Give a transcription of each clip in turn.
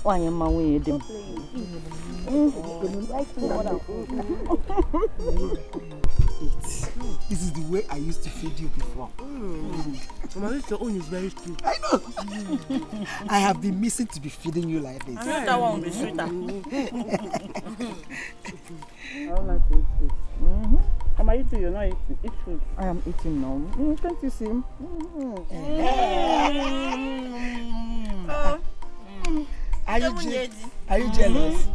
Why am I with him? This is the way I used to feed you before. Mama, your own is very sweet. I know. I have been missing to be feeding you like this. That one will be sweeter. I don't like to eat food. Mama, you too, you're not eating. Eat food. I am eating now. Can't you see? Are you jealous?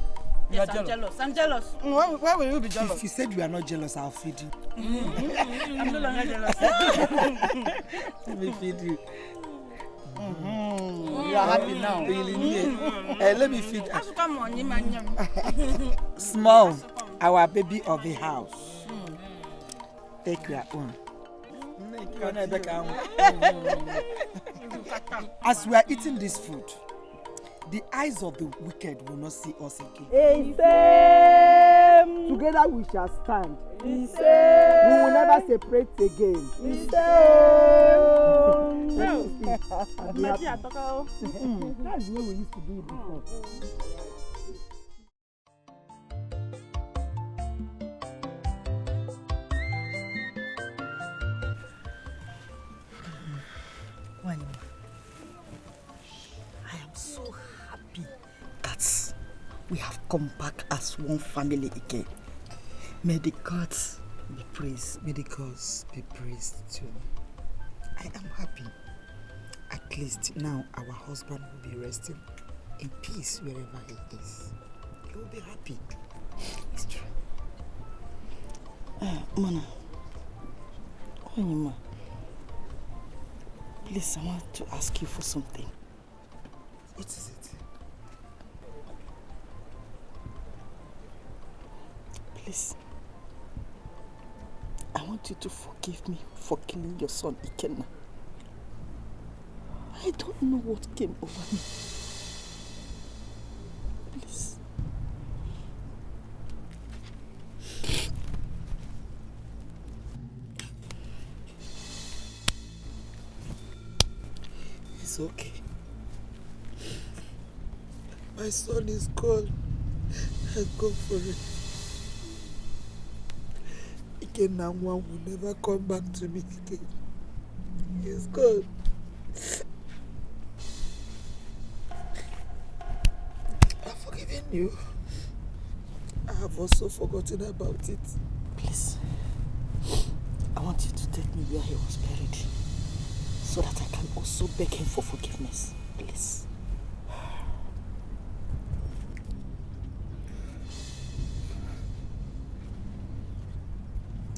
Yes, I'm jealous. I'm jealous. Why will you be jealous? If you said you are not jealous, I'll feed you. I'm no longer jealous. Let me feed you. You are happy now. Let me feed you. Small, our baby of the house. Take your own. As we are eating this food, the eyes of the wicked will not see us again. Together we shall stand. We will never separate again. That's the way we used to do it before. I am so happy that we have come back as one family again. May the gods be praised. May the gods be praised too. I am happy. At least now our husband will be resting in peace wherever he is. He will be happy. It's true. Mana, Onyema, please, I want to ask you for something. What is it? Please, I want you to forgive me for killing your son, Ikenna. I don't know what came over me. Please. It's okay. My son is gone. I'll go for it. Again, now one will never come back to me again. He's gone. I've forgiven you. I have also forgotten about it. Please, I want you to take me where he was buried, so that I can also beg him for forgiveness. Please.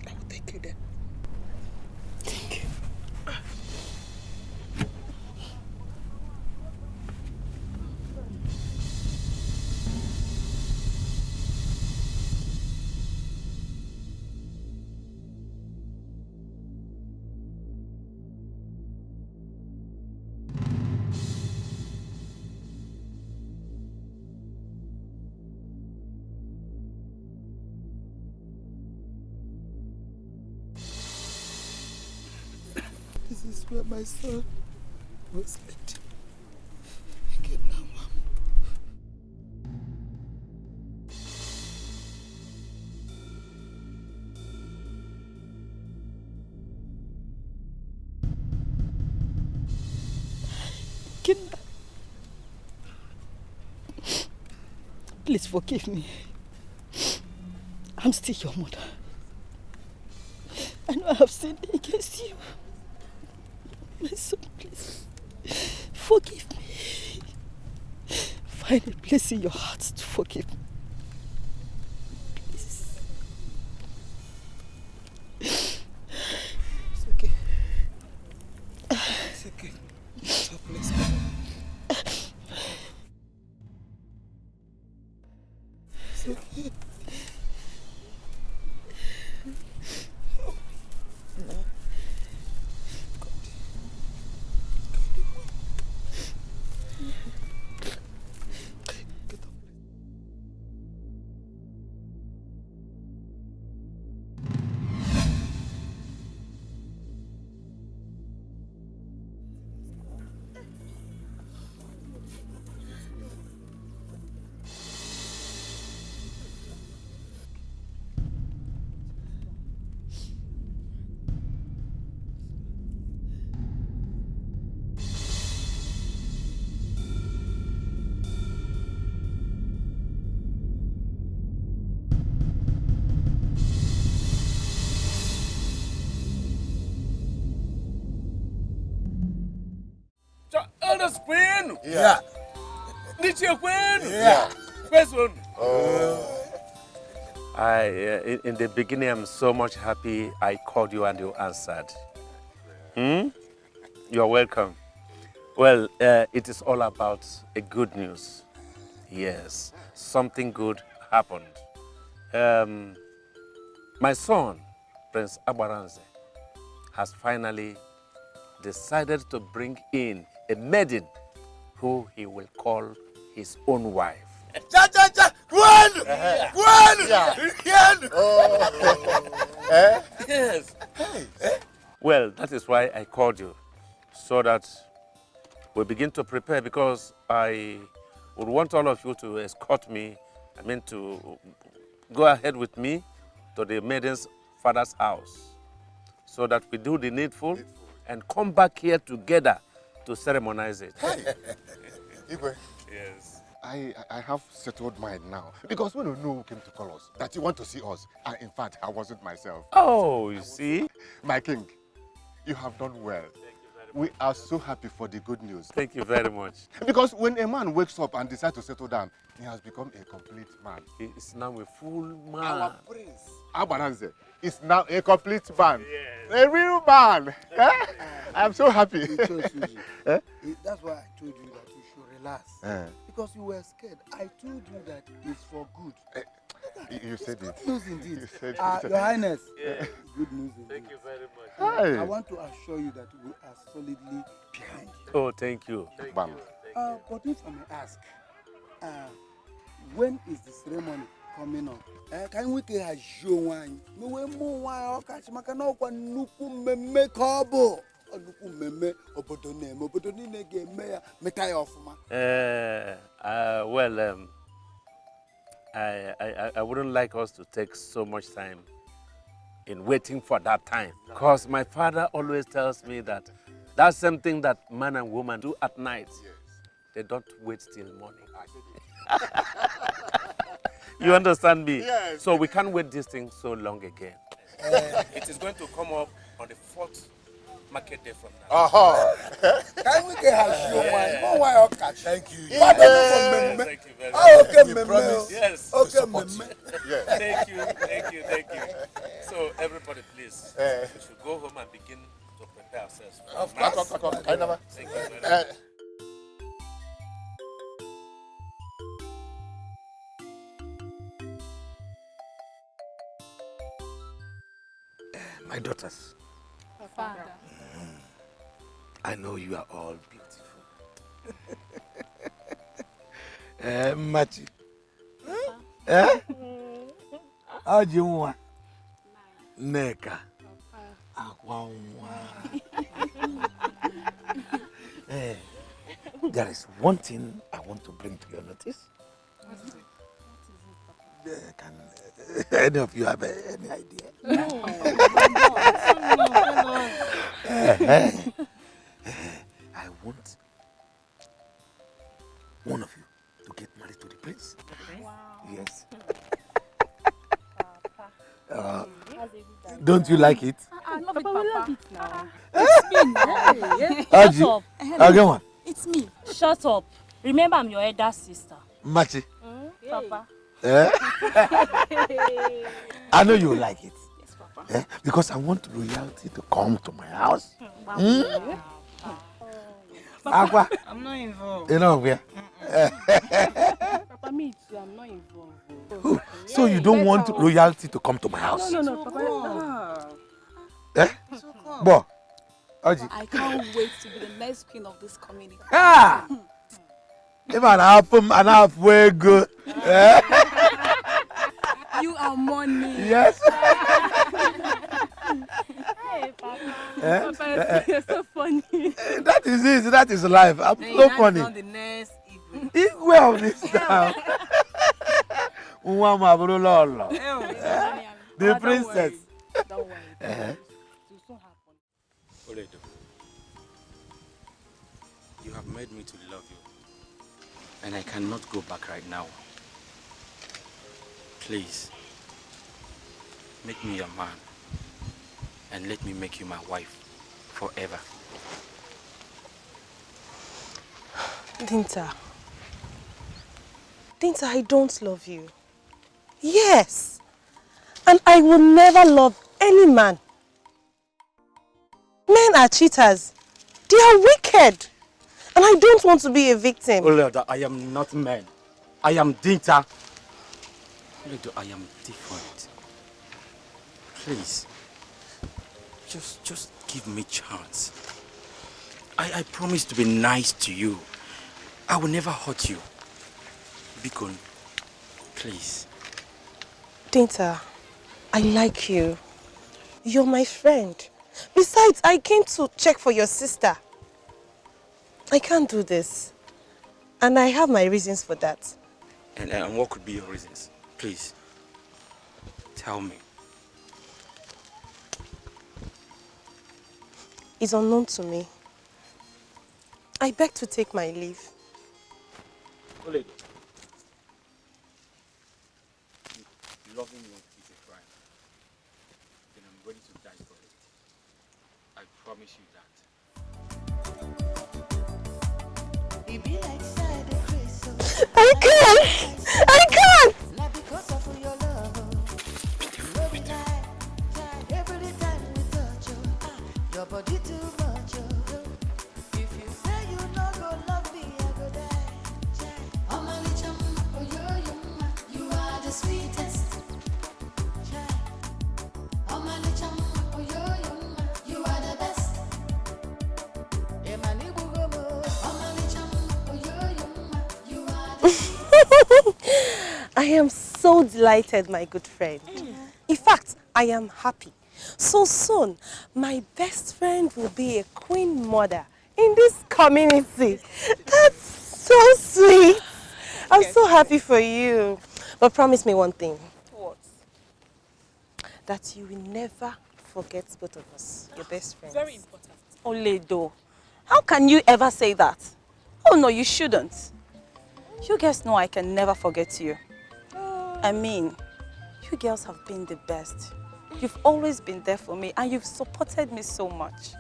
I will take you there. Thank you. This is where my son was laid. Again now, Mom. Kinda. Please forgive me. I'm still your mother. I know I have sinned against you. My son, please, forgive me. Find a place in your heart to forgive me. Please. It's okay. It's okay. Stop, let's go. It's okay. No. Get up. Eldest queen. Yeah. Niche queen. Yeah. First one. In the beginning, I'm so much happy I called you and you answered. You're welcome. Well, it is all about a good news. Yes, something good happened. My son, Prince Abaranze, has finally decided to bring in a maiden who he will call his own wife. Yes. Well, that is why I called you, so that we begin to prepare, because I would want all of you to escort me, to go ahead with me to the maiden's father's house, so that we do the needful and come back here together to ceremonize it. Igwe. Yes. I have settled mine now. Because when you know who came to call us, that you want to see us, and in fact, I wasn't myself. Oh, you see? My king, you have done well. We are so happy for the good news. Thank you very much. Because when a man wakes up and decides to settle down, he has become a complete man. He is now a full man. Our prince, Abaranze, is now a complete man. Yes. A real man. I'm so happy. That's why I told you that you should relax. Because you were scared. I told you that it's for good. You said it. Good news indeed. You said Your Highness, good news indeed. Thank you very much. Hey. I want to assure you that we are solidly behind you. Oh, thank you. Bam. But if I may ask, when is the ceremony coming up? Can we get a show wine? No way more wine or catch Makanoka Nuku Meme Kobo. Nuku Meme or Bodone, Bodone game mayor, Metai of I wouldn't like us to take so much time in waiting for that time, because my father always tells me that that's something that man and woman do at night. Yes. They don't wait till morning. You understand me? Yes. So we can't wait this thing so long again. It is going to come up on the 4th market day from now. Can we get a show wine? No wine or catch. Thank you. Thank you very much. Okay, Yes. Okay, Yes. Thank you. So everybody, please, we should go home and begin to prepare ourselves. Of course. Thank you very much. My daughters, Father. I know you are all beautiful. Machi. How do you want? Neka. There is one thing I want to bring to your notice. Can any of you have any idea? No. I want one of you to get married to the prince. Wow. Yes. Don't you like it? I love it, Papa. We love it now. It's me now. Shut up. Again one. It's me. Shut up. Remember, I'm your elder sister. Machi. Papa. I know you like it. Yes, Papa. Because I want royalty to come to my house. Papa, I'm not involved. You know where? Papa, me too, I'm not involved. So you don't want royalty to come to my house? No, Papa. Boy, Oji. I can't wait to be the next queen of this community. If an halfway good. You are money. Yes. Hey, Papa. Papa, you're so funny. That is easy. That is life. I'm so funny. On the next evening. Equal of this now. The princess. Don't worry. It will soon happen. Oledo, you have made me to love you, and I cannot go back right now. Please, make me your man, and let me make you my wife forever. Dinta. Dinta, I don't love you. Yes. And I will never love any man. Men are cheaters. They are wicked. And I don't want to be a victim. Oledo, I am not man. I am Dinta. Oledo, I am different. Please. Just give me chance. I promise to be nice to you. I will never hurt you. Bikon, please. Dinta, I like you. You're my friend. Besides, I came to check for your sister. I can't do this. And I have my reasons for that. And what could be your reasons? Please, tell me. It's unknown to me. I beg to take my leave. Oledo, loving you is a crime. Then I'm ready to die for it. I promise you that. I can't! I can't! Your body too much. If you say you no go love me, I go die. Oh my little, oh you are the sweetest. Oh my little, oh you are the best. You are the I am so delighted, my good friend. In fact, I am happy. So soon, my best friend will be a queen mother in this community. That's so sweet. I'm so happy for you. But promise me one thing. What? That you will never forget both of us, your best friends. Very important. Oledo, how can you ever say that? Oh no, you shouldn't. You guys know I can never forget you. I mean, you girls have been the best. You've always been there for me and you've supported me so much.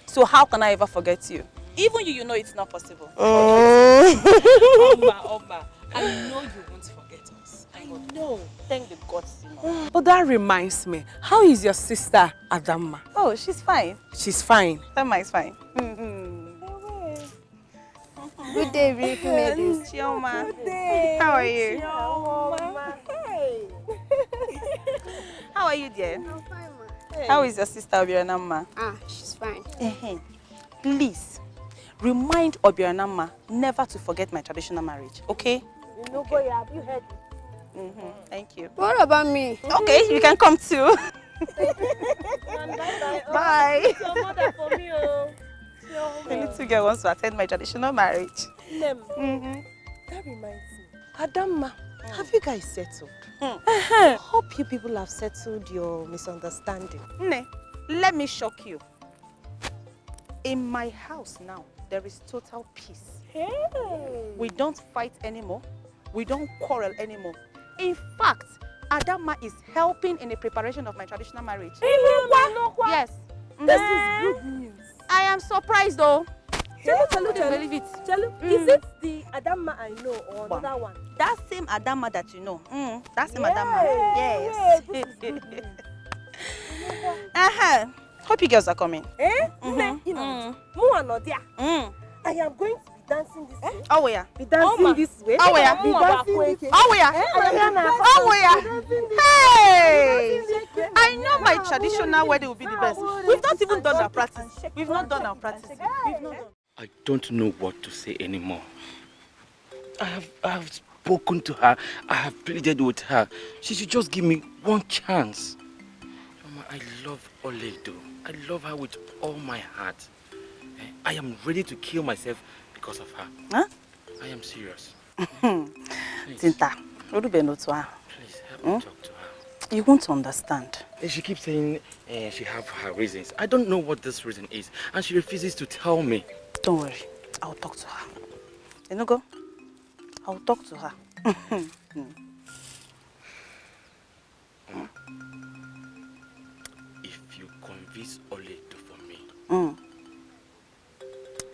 So how can I ever forget you? Even you know it's not possible. Oh. Oma, I know you won't forget us. I know. Thank the gods, you know. But that reminds me, how is your sister Adamma? Oh, she's fine. She's fine. Adamma is fine. Good day, Ricky ladies. Chioma. Good day. How are you? Chioma. Hey. How are you, dear? I'm fine, ma. Hey. How is your sister Obiranama? Ah, she's fine. Please, remind Obiranama never to forget my traditional marriage, okay? You know, boy, have you heard? Thank you. What about me? Okay, you can come too. Bye. It's your mother for me, oh. The little girl wants to attend my traditional marriage. That reminds me. Adamma, have you guys settled? Hope you people have settled your misunderstanding. Ne, let me shock you. In my house now, there is total peace. Hey. We don't fight anymore. We don't quarrel anymore. In fact, Adamma is helping in the preparation of my traditional marriage. Yes. This is good news. I am surprised though. Tell believe it. Is it the Adamma I know or another one? That same Adamma that you know. That same Adamma. Yes. This is good news. Hope you girls are coming. I am going to be dancing this way. Oh yeah. Be dancing this way. Oh yeah. Be dancing this way. Oh yeah. Oh yeah. Hey! I know my traditional wedding will be the best. We've not even done our practice. We've not done our practice. We've not done. I don't know what to say anymore. I have spoken to her. I have pleaded with her. She should just give me one chance. Mama, I love Oledo. I love her with all my heart. I am ready to kill myself because of her. Huh? I am serious. Tinta, please help me talk to her. You won't understand. She keeps saying she have her reasons. I don't know what this reason is, and she refuses to tell me. Don't worry, I'll talk to her. Enugo, I'll talk to her. If you convince Oledo for me,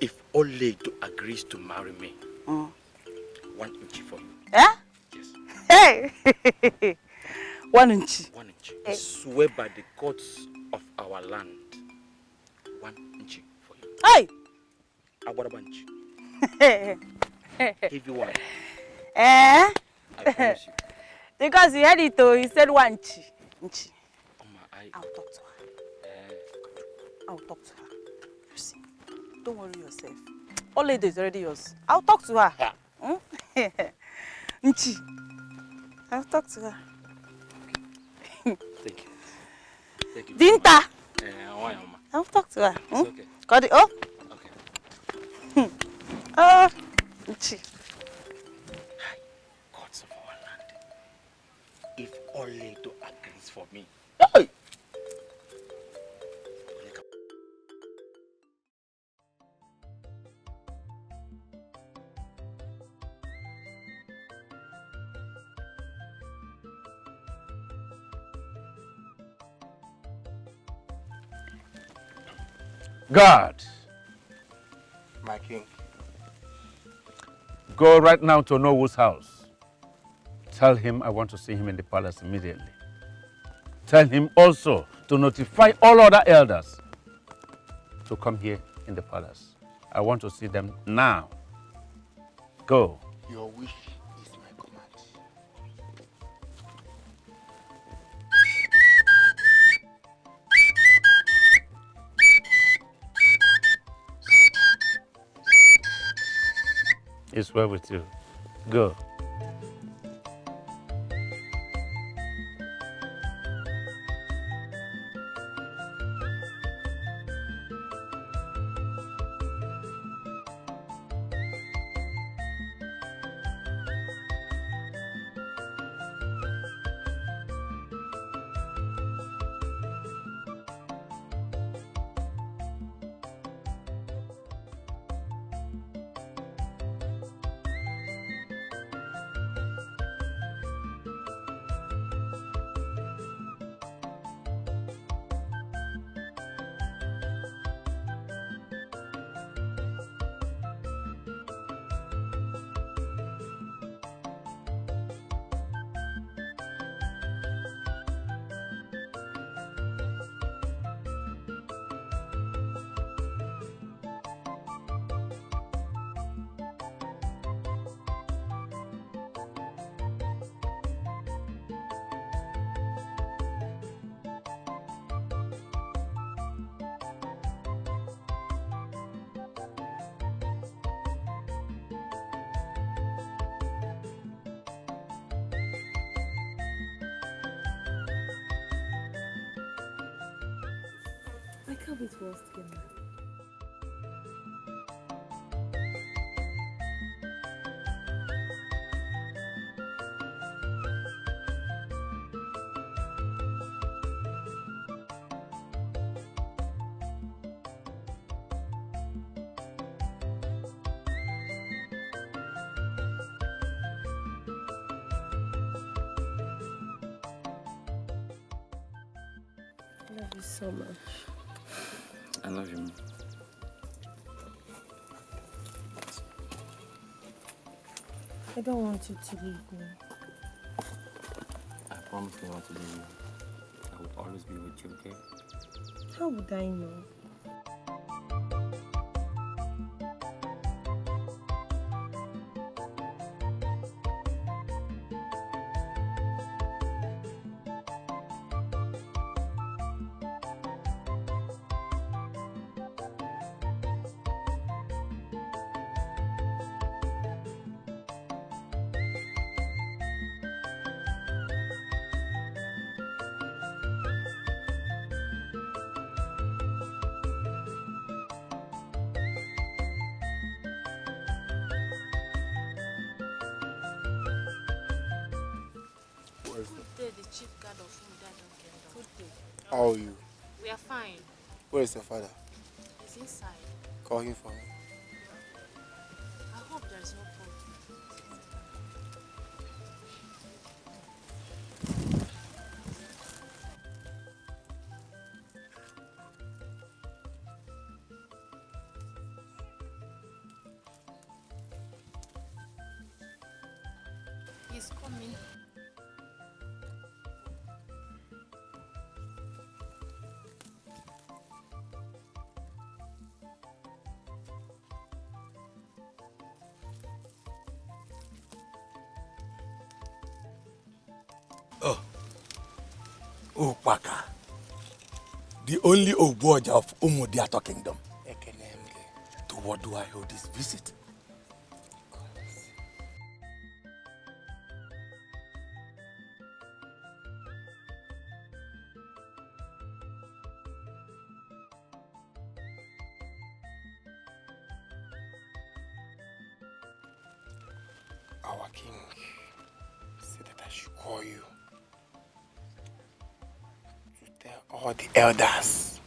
if Oledo agrees to marry me, 1 inch for you. Eh? Yes. Hey! 1 inch. 1 inch. I swear by the gods of our land. 1 inch for you. Hey! About a bunch. Give you one. Eh? I promise you. Because he had it though, he said 1 inch. Inch. I'll talk to her. I'll talk to her. You see, don't worry yourself. All lady is already yours. I'll talk to her. Yeah. Nchi. I'll talk to her. Thank you. Thank you. Dinta. Mama. I'll talk to her. It's okay. Got it? Oh. Okay. Nchi. Gods of our land. If Oledo agrees for me. Hey! God, My king. go right now to Nollywood's house. Tell him I want to see him in the palace immediately. Tell him also to notify all other elders to come here in the palace. I want to see them now. Go. Your wish is my command. It's well with you. Go. I can't wait for us to get married. I love you so much. I love you. I don't want you to leave me. I promise never to leave you. I will always be with you, okay? How would I know? The chief guard of whom died on Kingdom. Good day. How are you? We are fine. Where is your father? He's inside. Call him for me. I hope there is no problem. He's coming. Oh, Upaka, the only Ogboja of Umudiato Kingdom. To what do I owe this visit? Our king said that I should call you to tell all the elders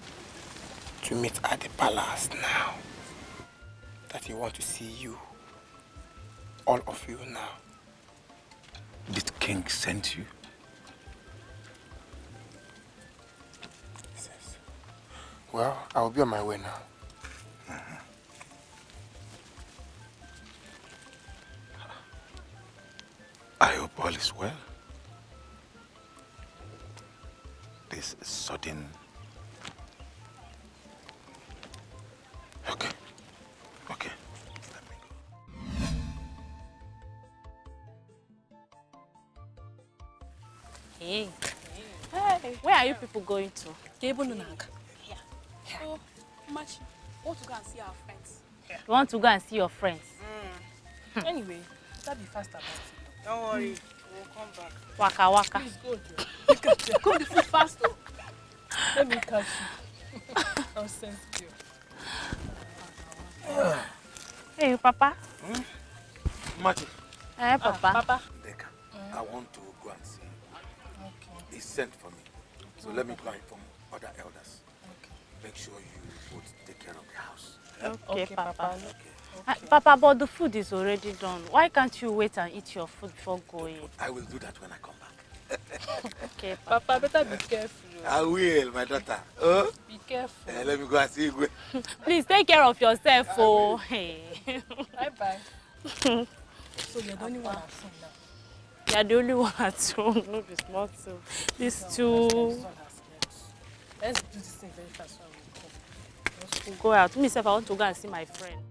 to meet at the palace now. That he want to see you. All of you now. Did king send you? Yes. Well, I will be on my way now. I hope all is well. This sudden... Okay. Okay. Let me go. Hey. Hey. Where are you people going to? Yeah. Oh, Machi, I want to go and see our friends. You want to go and see your friends? Anyway, better be fast about it. Don't worry, we'll come back. Waka waka. Please go, dear. Go the food fast, though. Let me catch you. I'll send you. Hey, Papa. Martin. Hey, Papa. Papa. Dikeh, I want to go and see you. Okay. He sent for me. So let me go and inform other elders. Okay. Make sure you both take care of the house. Okay, Papa. Okay. Papa, but the food is already done. Why can't you wait and eat your food before going? I will do that when I come back. Okay, Papa, better be careful. I will, my daughter. Oh? Be careful. Let me go and see you. Please take care of yourself, oh. Hey. Bye-bye. So you're the only one at home now? You're the only one at home. No, it's not so. These two... Let's do this thing very fast when we come. We'll go out. Myself, I want to go and see my friend.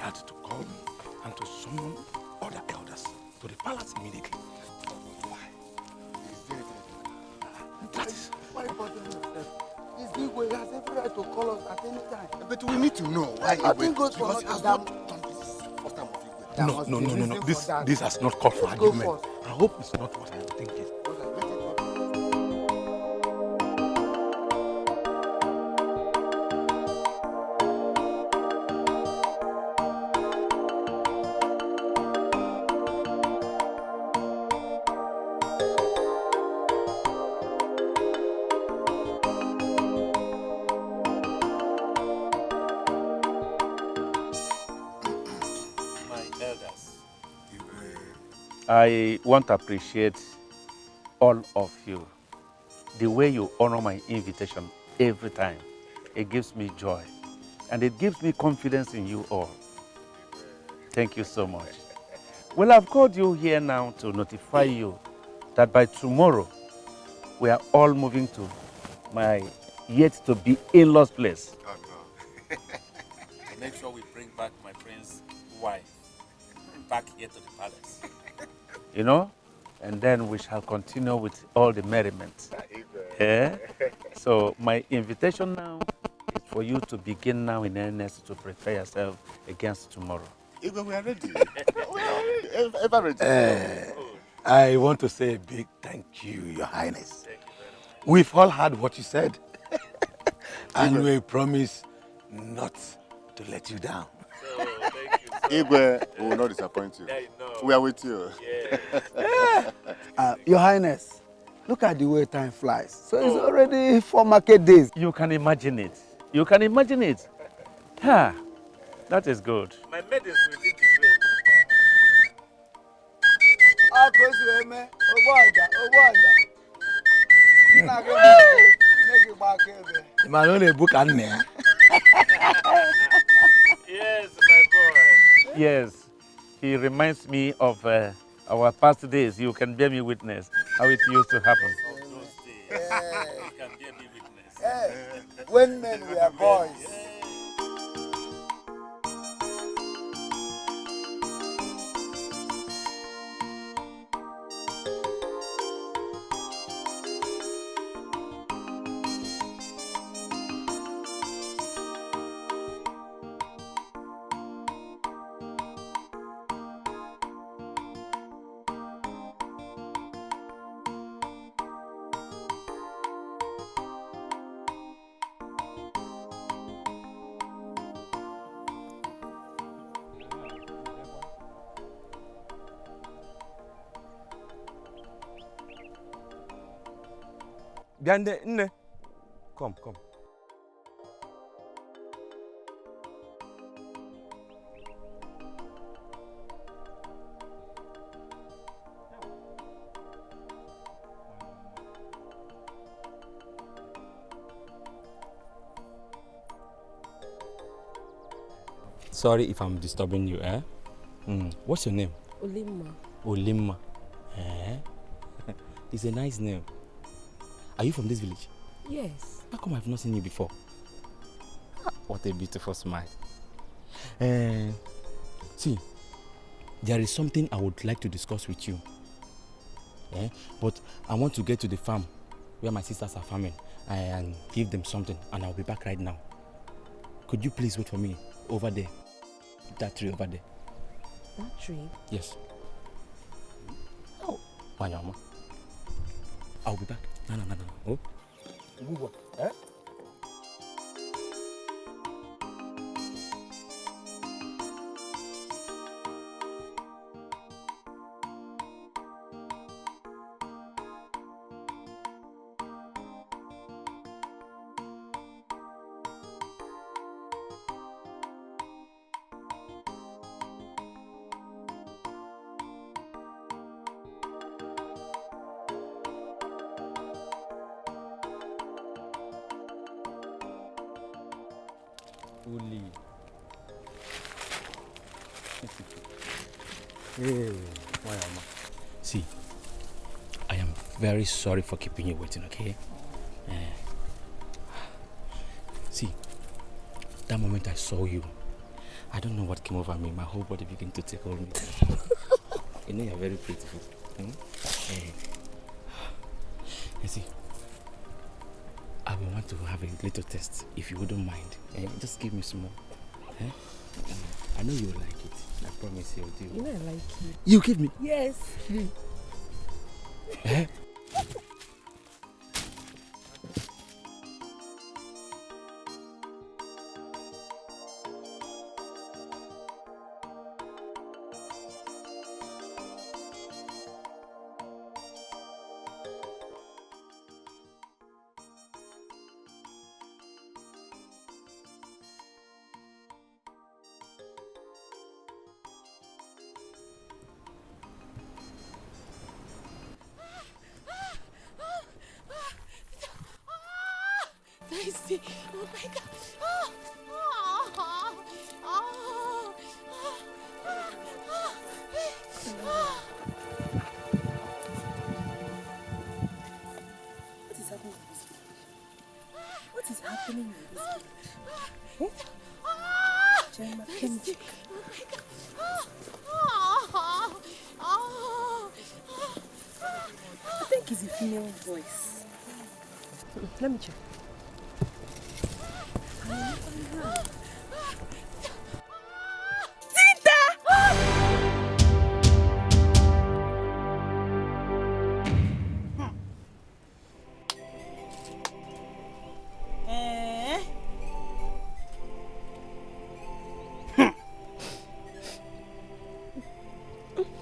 To call me and to summon other elders to the palace immediately. Why? That is why bother yourself? It's the way he has every right to call us at any time. But we need to know why Nothing goes for because nothing. No. This has not called for argument. I hope it's not what I am thinking. I want to appreciate all of you. The way you honor my invitation every time, it gives me joy. And it gives me confidence in you all. Thank you so much. Well, I've called you here now to notify you that by tomorrow, we are all moving to my yet-to-be in-laws place. Oh, no. Make sure we bring back my friend's wife back here to the palace. You know, and then we shall continue with all the merriment. Yeah? So my invitation now is for you to begin now in earnest to prepare yourself against tomorrow. We are ready. We are ever ready. I want to say a big thank you, Your Highness. Thank you very much. We've all heard what you said. And we promise not to let you down. So, thank you. Igwe will not disappoint you. Yeah, I know. We are with you. Yeah. Your Highness, Look at the way time flies. So it's already for market days. You can imagine it. You can imagine it. Ha! That is good. My maid is within the grave. Man, only book and there. Yes, my boy. Yes, he reminds me of our past days. You can bear me witness how it used to happen. Those days. You can bear me witness. When men were boys. Biande, nne. Come. Sorry if I'm disturbing you, eh? What's your name? Olimma. Olimma. Eh? It's a nice name. Are you from this village? Yes. How come I've not seen you before? What a beautiful smile. See, there is something I would like to discuss with you. But I want to get to the farm where my sisters are farming and give them something, and I'll be back right now. Could you please wait for me over there? That tree over there. That tree? Yes. Oh, Wanyama. I'll be back. No. Oh. Move on. Eh? Hey, see, I am very sorry for keeping you waiting, okay? See, that moment I saw you, I don't know what came over me. My whole body began to tickle me. You know, you're very beautiful. You see, I will want to have a little test, if you wouldn't mind. Just give me some more. I know you'll like it. I promise you'll do. You know I like it. You give me? Yes. Oh my God. What is happening in this village? Gemma, Kenji. I think it's a female voice. Let me check.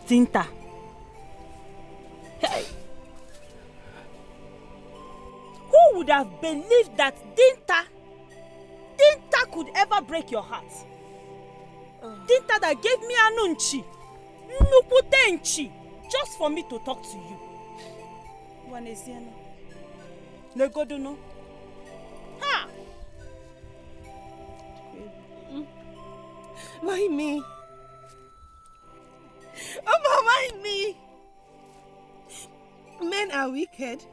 Tinta. Hey. would have believed that Dinta could ever break your heart. Dinta that gave me anunchi, nuputenchi, just for me to talk to you. Wanesiana. Negoduno. Ha! Why me? Oh, why me? Men are wicked.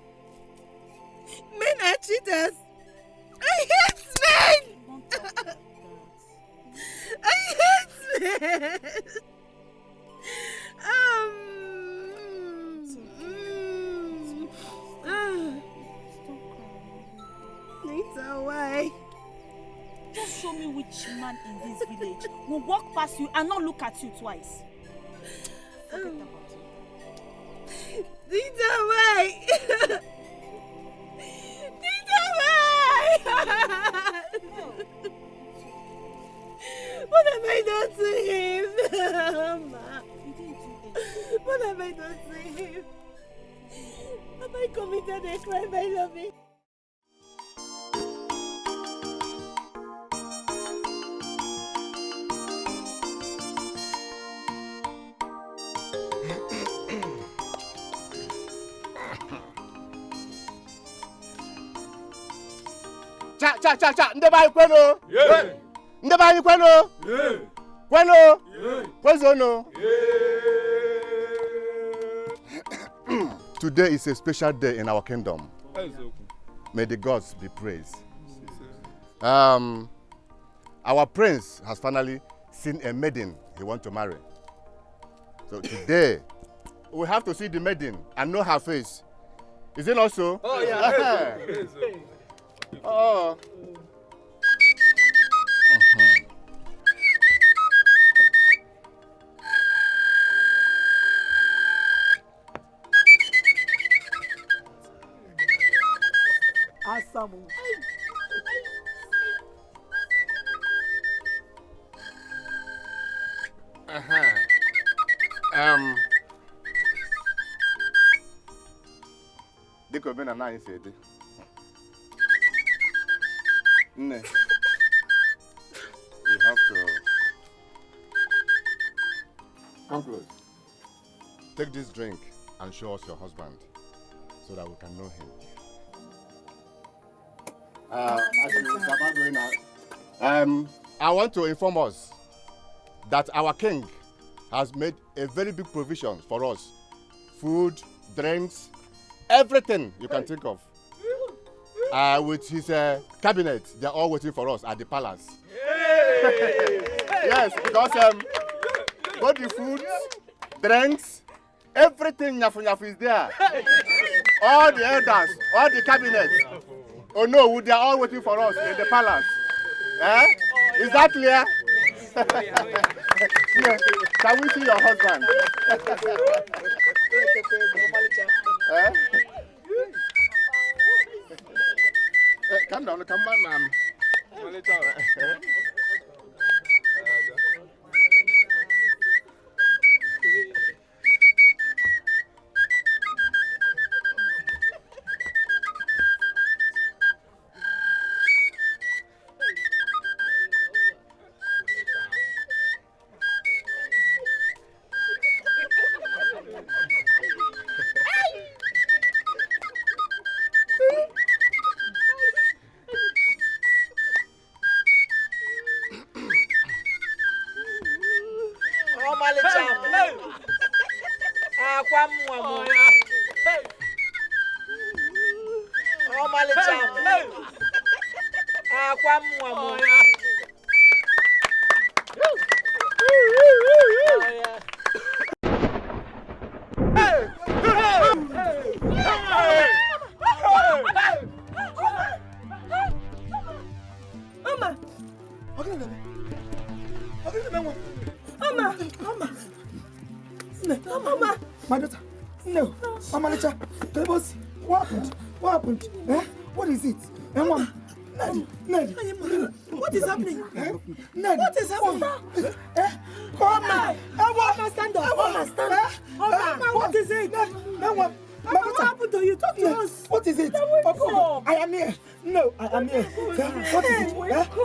Men are cheaters. I hate men! I hate men! Nita, why? Just show me which man in this village will walk past you and not look at you twice. Forget about it. Nita, why? Nita, why? What have I done to him? Mama. What have I done to him? Have I committed a crime by loving? Cha, ndeba kweno. Ndeba kweno. Kweno. Kwezono. Today is a special day in our kingdom. May the gods be praised. Our prince has finally seen a maiden he wants to marry. So today, we have to see the maiden and know her face. Is it not so? Oh, yeah. Oh. Asamu. Dikeh been a nice day. You have to come close. Take this drink and show us your husband so that we can know him. I want to inform us that our king has made a very big provision for us. Food, drinks, everything you can think of. With his cabinet, they're all waiting for us at the palace. Yes, because both the food, drinks, everything nyafu is there. All the elders, all the cabinet. Oh no, they are all waiting for us in the palace. Is that clear? Yeah. Can we see your husband? Calm down, come on, ma'am. My daughter, no. Mama Lecha, what happened? What happened? What is it? Ned. What is happening? Ned. What is happening? Mama, stand up. Mama, what is it? Mama, what happened to you? Talk to us. What is it? I am here. No, I am here. What is it? Wake up.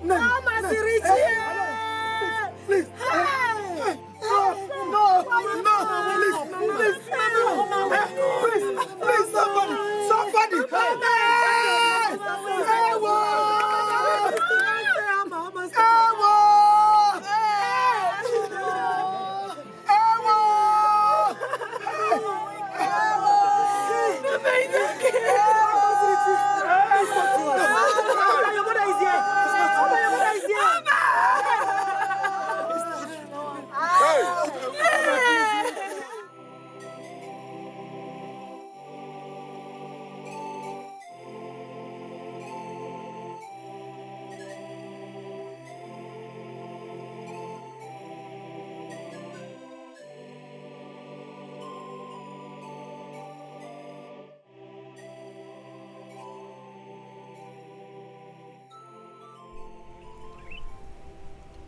No. Mama Sirichi. Please. No, please, somebody.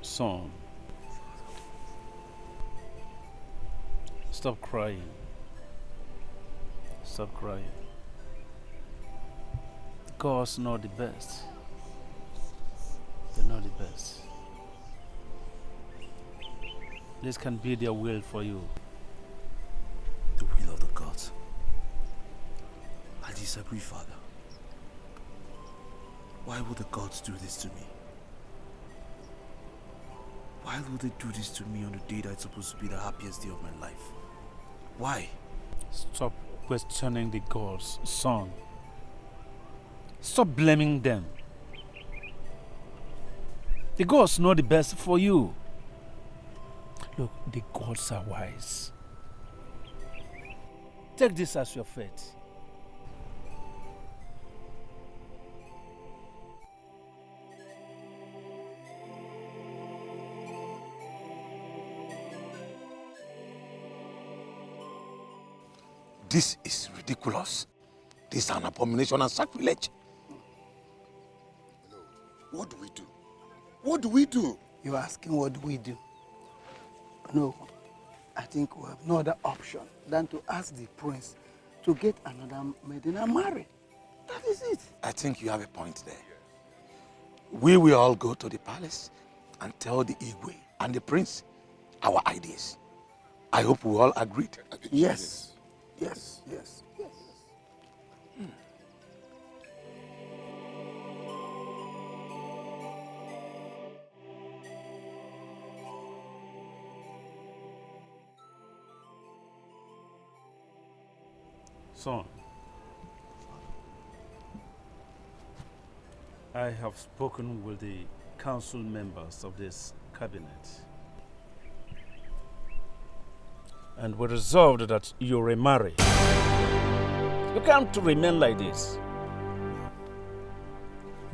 Son, stop crying. Stop crying. God's not the best. They're not the best. This can be their will for you. The will of the gods. I disagree, Father. Why would the gods do this to me? Why would they do this to me on the day that's supposed to be the happiest day of my life? Why? Stop questioning the gods, son. Stop blaming them. The gods know the best for you. Look, the gods are wise. Take this as your fate. This is ridiculous. This is an abomination and sacrilege. What do we do? What do we do? You're asking what do we do? No, I think we have no other option than to ask the prince to get another maiden and marry. That is it. I think you have a point there. We will all go to the palace and tell the Igwe and the prince our ideas. I hope we all agreed. Yes. Yes. Son, I have spoken with the council members of this cabinet, and we resolved that you remarry. You can't remain like this.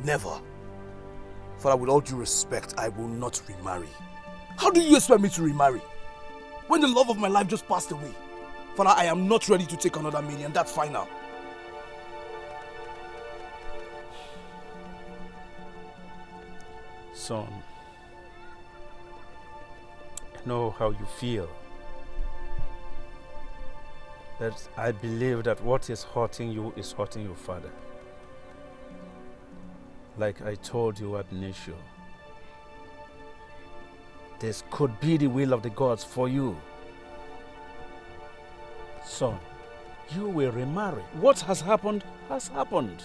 Never. Father, with all due respect, I will not remarry. How do you expect me to remarry? When the love of my life just passed away. Father, I am not ready to take another million. That's final. Son, I know how you feel. But I believe that what is hurting you is hurting your father. Like I told you ab initio, this could be the will of the gods for you. Son, you will remarry. What has happened has happened.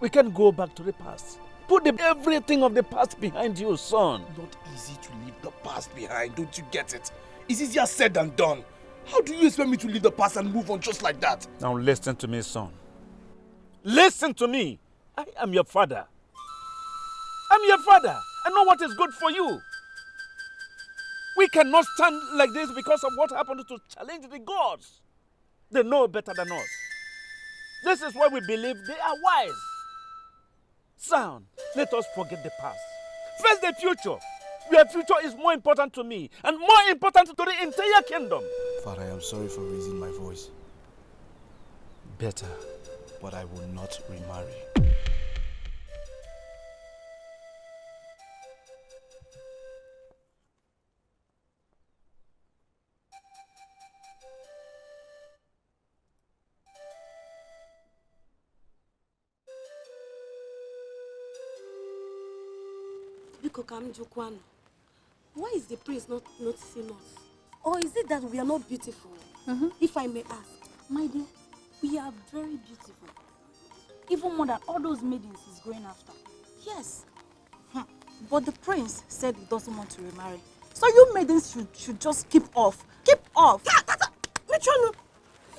We can go back to the past. Put everything of the past behind you, son. Not easy to leave the past behind, don't you get it? It's easier said than done. How do you expect me to leave the past and move on just like that? Now listen to me, son. Listen to me. I am your father. I'm your father. I know what is good for you. We cannot stand like this because of what happened to challenge the gods. They know better than us. This is why we believe they are wise. Son, let us forget the past. Face the future. Your future is more important to me and more important to the entire kingdom. Father, I am sorry for raising my voice. Better. But I will not remarry. Biko Kamjukwano, why is the prince not noticing us? Or is it that we are not beautiful? If I may ask. My dear, we are very beautiful. Even more than all those maidens he's going after. Yes. But the prince said he doesn't want to remarry. So you maidens should just keep off. Keep off. Which one?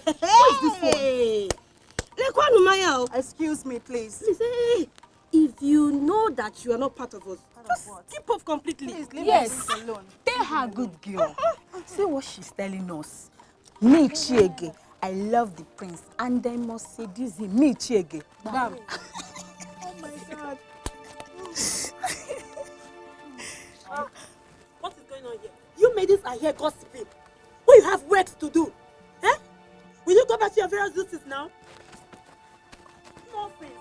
Who is this one? Excuse me, please. Please, hey, if you know that you are not part of us, just keep off completely. Please leave Yes. us alone. Tell her, good girl. See what she's telling us. Me, Chiege, I love the prince, and I must seduce him. Me, Chiege. Bam. Oh my God. What is going on here? You maidens are here gossiping. When you have work to do. Eh? Will you go back to your various duties now? Nothing.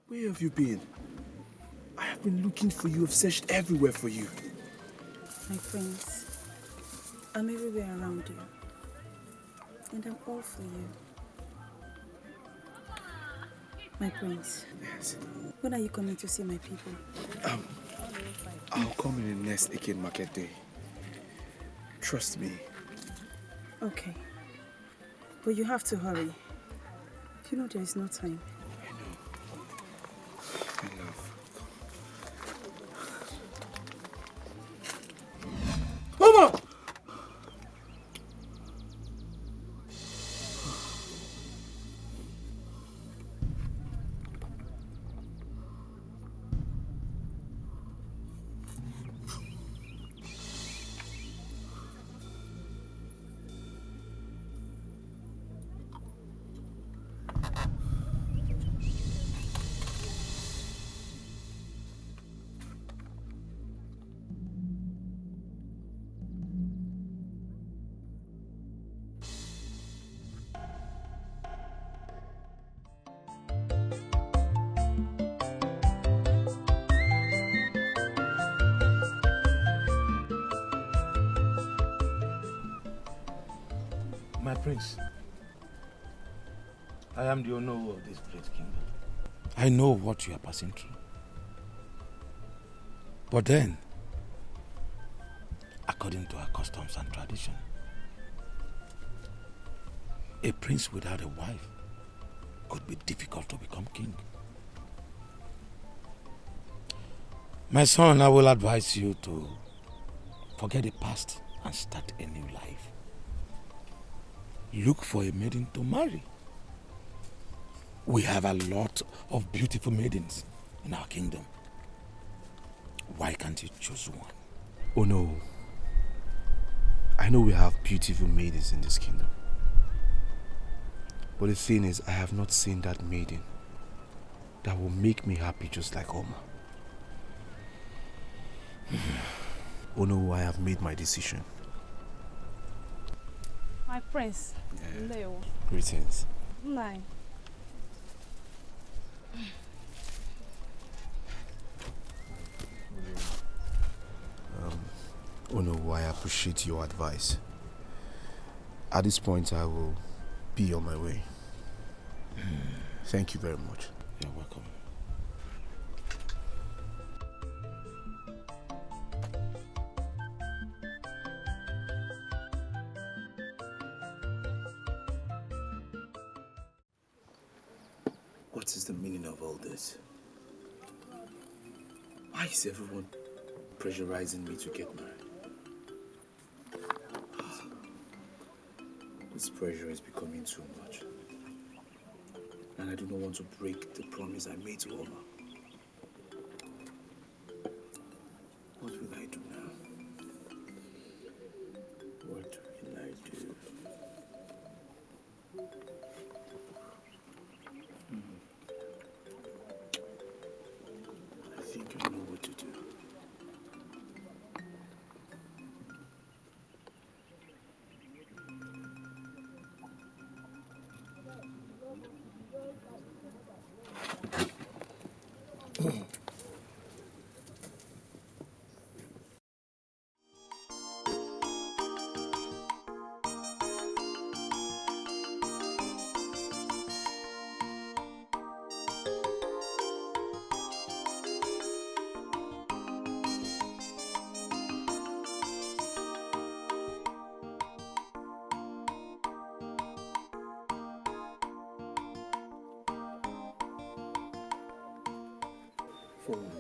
Where have you been? I have been looking for you. I've searched everywhere for you. My friends, I'm everywhere around you. And I'm all for you. My prince. Yes. When are you coming to see my people? I'll come in the next Eke market day. Trust me. Okay. But you have to hurry. You know there is no time. I love. Mama! My prince, I am the owner of this great kingdom. I know what you are passing through. But then, according to our customs and tradition, a prince without a wife could be difficult to become king. My son, I will advise you to forget the past and start a new life. Look for a maiden to marry. We have a lot of beautiful maidens in our kingdom. Why can't you choose one? Oh no. I know we have beautiful maidens in this kingdom. But the thing is, I have not seen that maiden that will make me happy just like Oma. Oh no, I have made my decision. My prince, Leo. Greetings. Nine. Oh no, I appreciate your advice. At this point, I will be on my way. Thank you very much. You're welcome. What is the meaning of all this? Why is everyone pressurizing me to get married? This pressure is becoming too much. And I do not want to break the promise I made to Oma. What will I do now? What will I do? I think I know what to do. phone.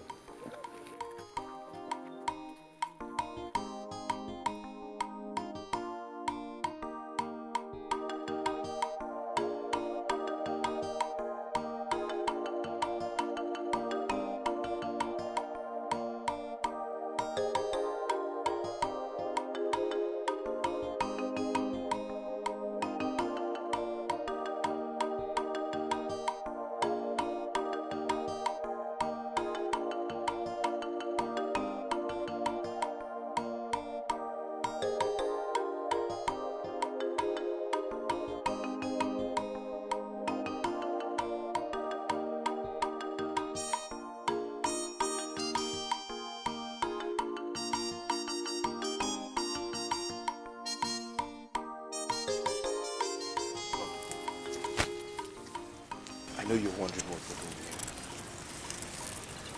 I know you're wondering what we're doing here.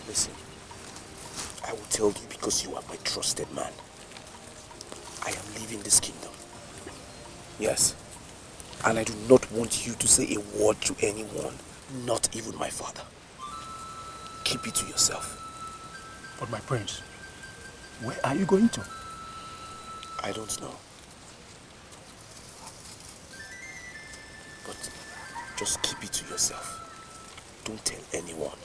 Listen, I will tell you because you are my trusted man. I am leaving this kingdom. Yes. And I do not want you to say a word to anyone, not even my father. Keep it to yourself. But my prince, where are you going to? I don't know. But just keep it to yourself. Don't tell anyone.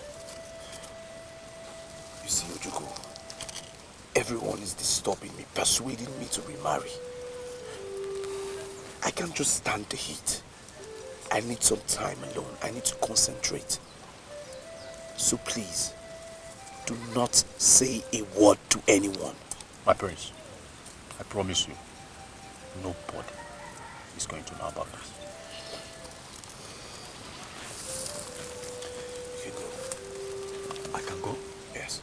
You see, Ojuko, everyone is disturbing me, persuading me to remarry. I can't just stand the heat. I need some time alone. I need to concentrate. So please, do not say a word to anyone. My prince, I promise you, nobody is going to know about this. You can go. I can go? Yes.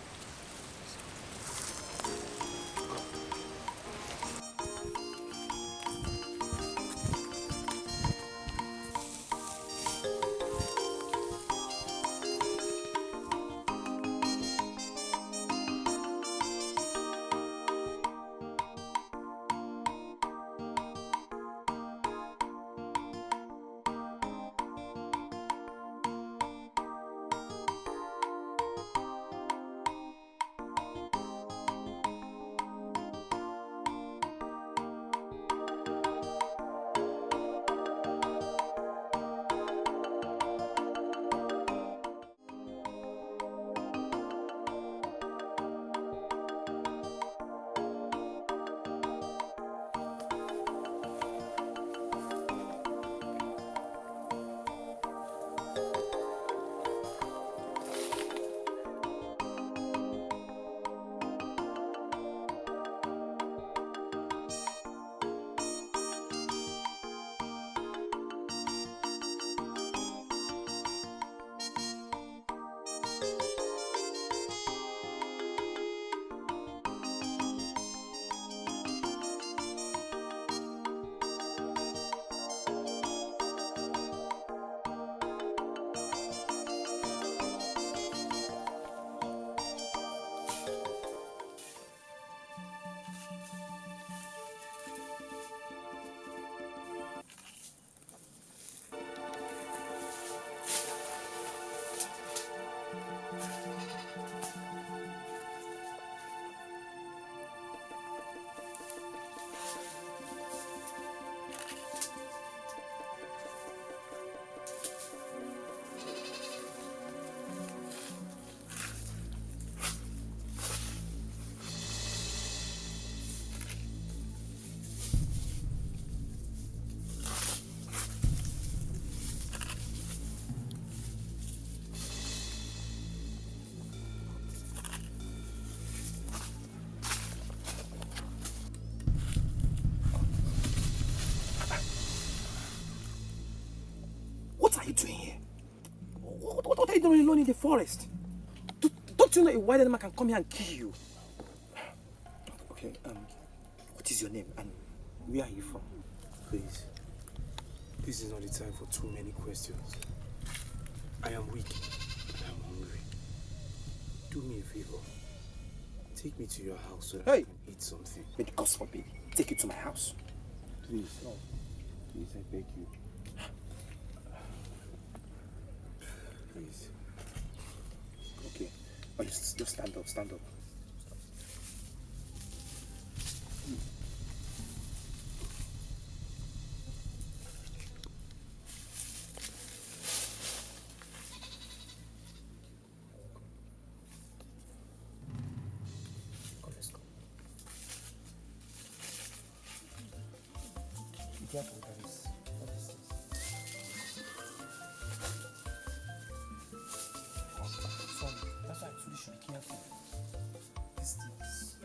What are you doing here? What are you doing alone in the forest? Don't you know a wild animal can come here and kill you? Okay, what is your name and where are you from? Please, this is not the time for too many questions. I am weak and I'm hungry. Do me a favor. Take me to your house so that I can eat something. May the gods forbid. Take it to my house. Please, please, I beg you. Please. Okay, Oh, just stand up, stand up. Be careful, that is. What is this? Sorry, that's why I told you should be careful. These things.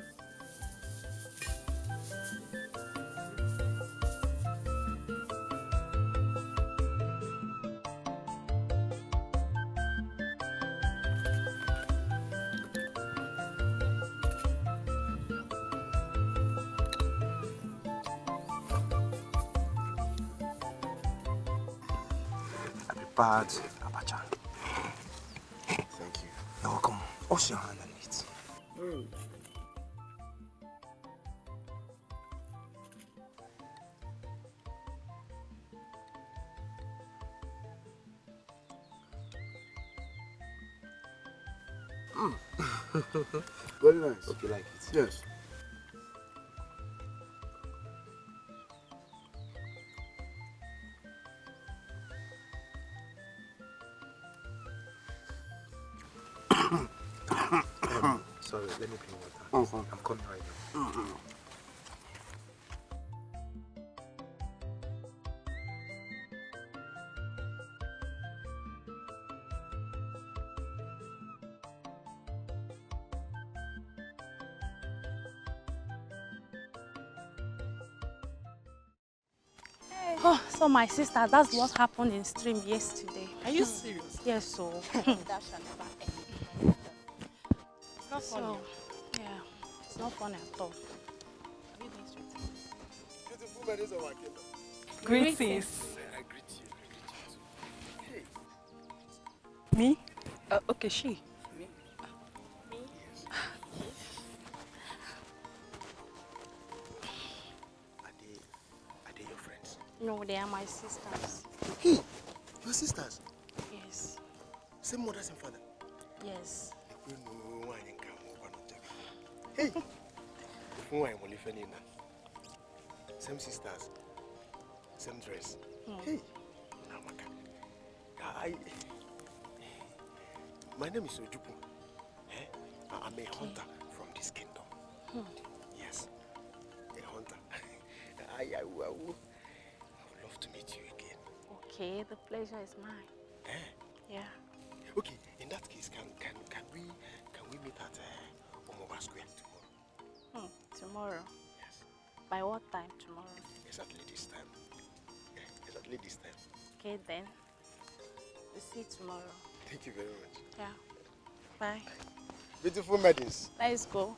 Bad abacha. Thank you. You're welcome. Wash your hand and eat. Very nice. Hope you like it. Yes. Sorry, let me bring water. I'm coming right now. Oh, so my sister, that's what happened in stream yesterday. Are you serious? Yes, so. That shall never end. It's not funny. So, yeah, it's not funny at all. Are you going straight? Beautiful ladies of our kingdom. Greetings. I greet you. Hey. Me? Okay, she. Me? Are they your friends? No, they are my sisters. Hey, your sisters? Yes. Same mother, same father? Yes. Hey! Same sisters, same dress. Hey! My name is Ojuku. I'm a hunter from this kingdom. Yes, a hunter. I would love to meet you again. Okay, the pleasure is mine. Yeah. Okay, in that case, can we meet at Omoba Square tomorrow? Tomorrow? Yes. By what time tomorrow? Exactly this time. Exactly this time. Okay then. We'll see you tomorrow. Thank you very much. Yeah. Bye. Beautiful maidens. Let's go.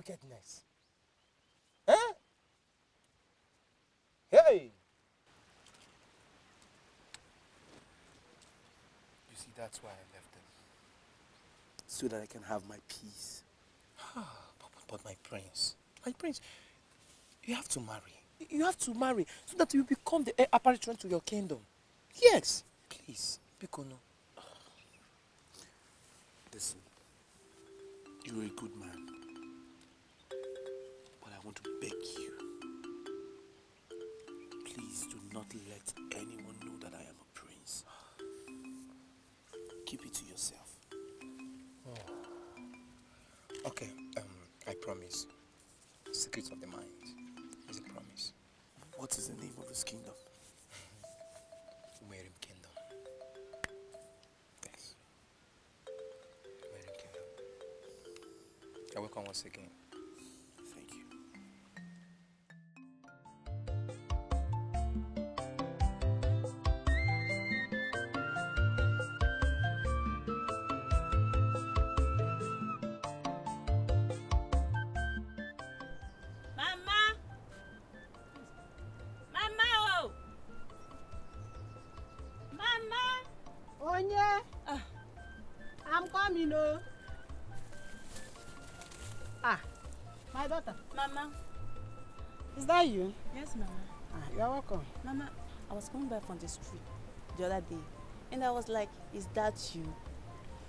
wickedness. Eh? Hey! You see, that's why I left them. So that I can have my peace. But my prince, you have to marry. You have to marry so that you become the heir apparent to your kingdom. Yes, please, Bikono. Listen, you're a good man. But I want to beg you. Please do not let anyone know that I am a prince. Keep it to yourself. Okay, I promise. Secrets of the mind is a promise. What is the name of this kingdom? Umerim Kingdom. Yes. Umerim Kingdom. You're welcome once again. Thank you. Mama! Mama, oh! Mama! Onye? I'm coming, oh. My daughter. Mama. Is that you? Yes, Mama. You're welcome. Mama, I was coming back from the street the other day, and I was like, is that you?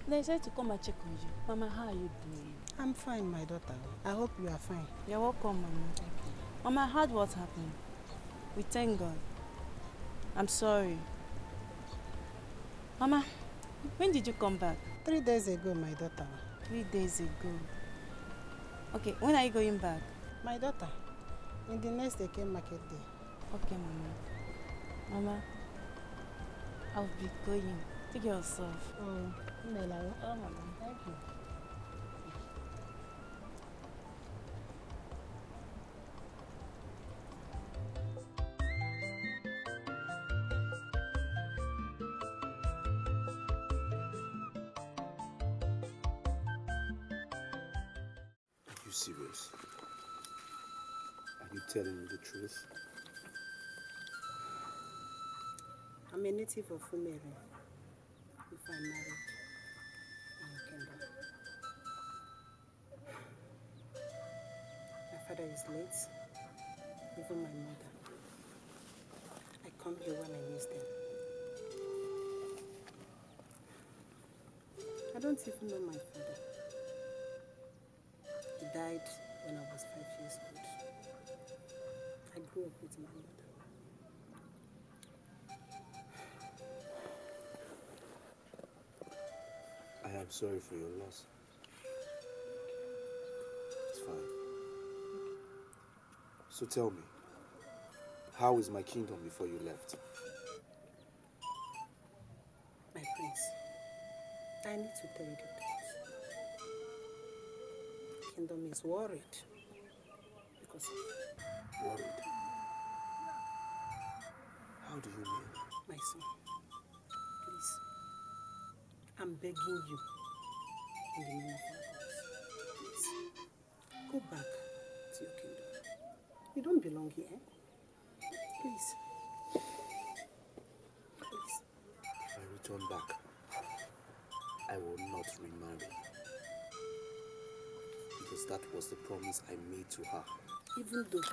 And I decided to come and check on you. Mama, how are you doing? I'm fine, my daughter. I hope you are fine. You're welcome, Mama. Thank you. Mama, I heard what happened. We thank God. I'm sorry. Mama, when did you come back? 3 days ago, my daughter. 3 days ago. Okay, when are you going back? My daughter, in the next Eke market day. Okay, Mama. Mama, I'll be going. Take care of yourself. Oh, Mama. Oh, Mama. Thank you. Are you serious? Are you telling me the truth? I'm a native of Umeri. If I'm married in your kingdom. My father is late, even my mother. I come here when I miss them. I don't even know my father. He died when I was 5 years old. I grew up with my mother. I am sorry for your loss. It's fine. So tell me, how is my kingdom before you left? My prince, I need to tell you the truth. The kingdom is worried because of you. Worried? How do you mean? My son, please, I'm begging you in the name of our God. Please, go back to your kingdom. You don't belong here. Please. Please. If I return back, I will not remarry. Because that was the promise I made to her. Even though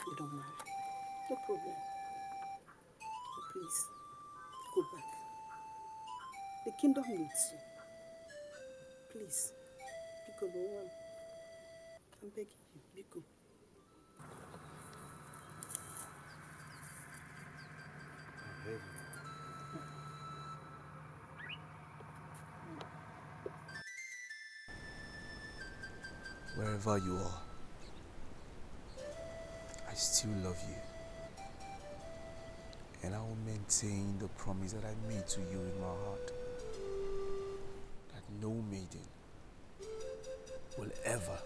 you don't marry, no problem. But please, go back. The kingdom needs you. Please, Biko, no one. I'm begging you, Biko. I heard you. Wherever you are, I still love you. And I will maintain the promise that I made to you in my heart. That no maiden will ever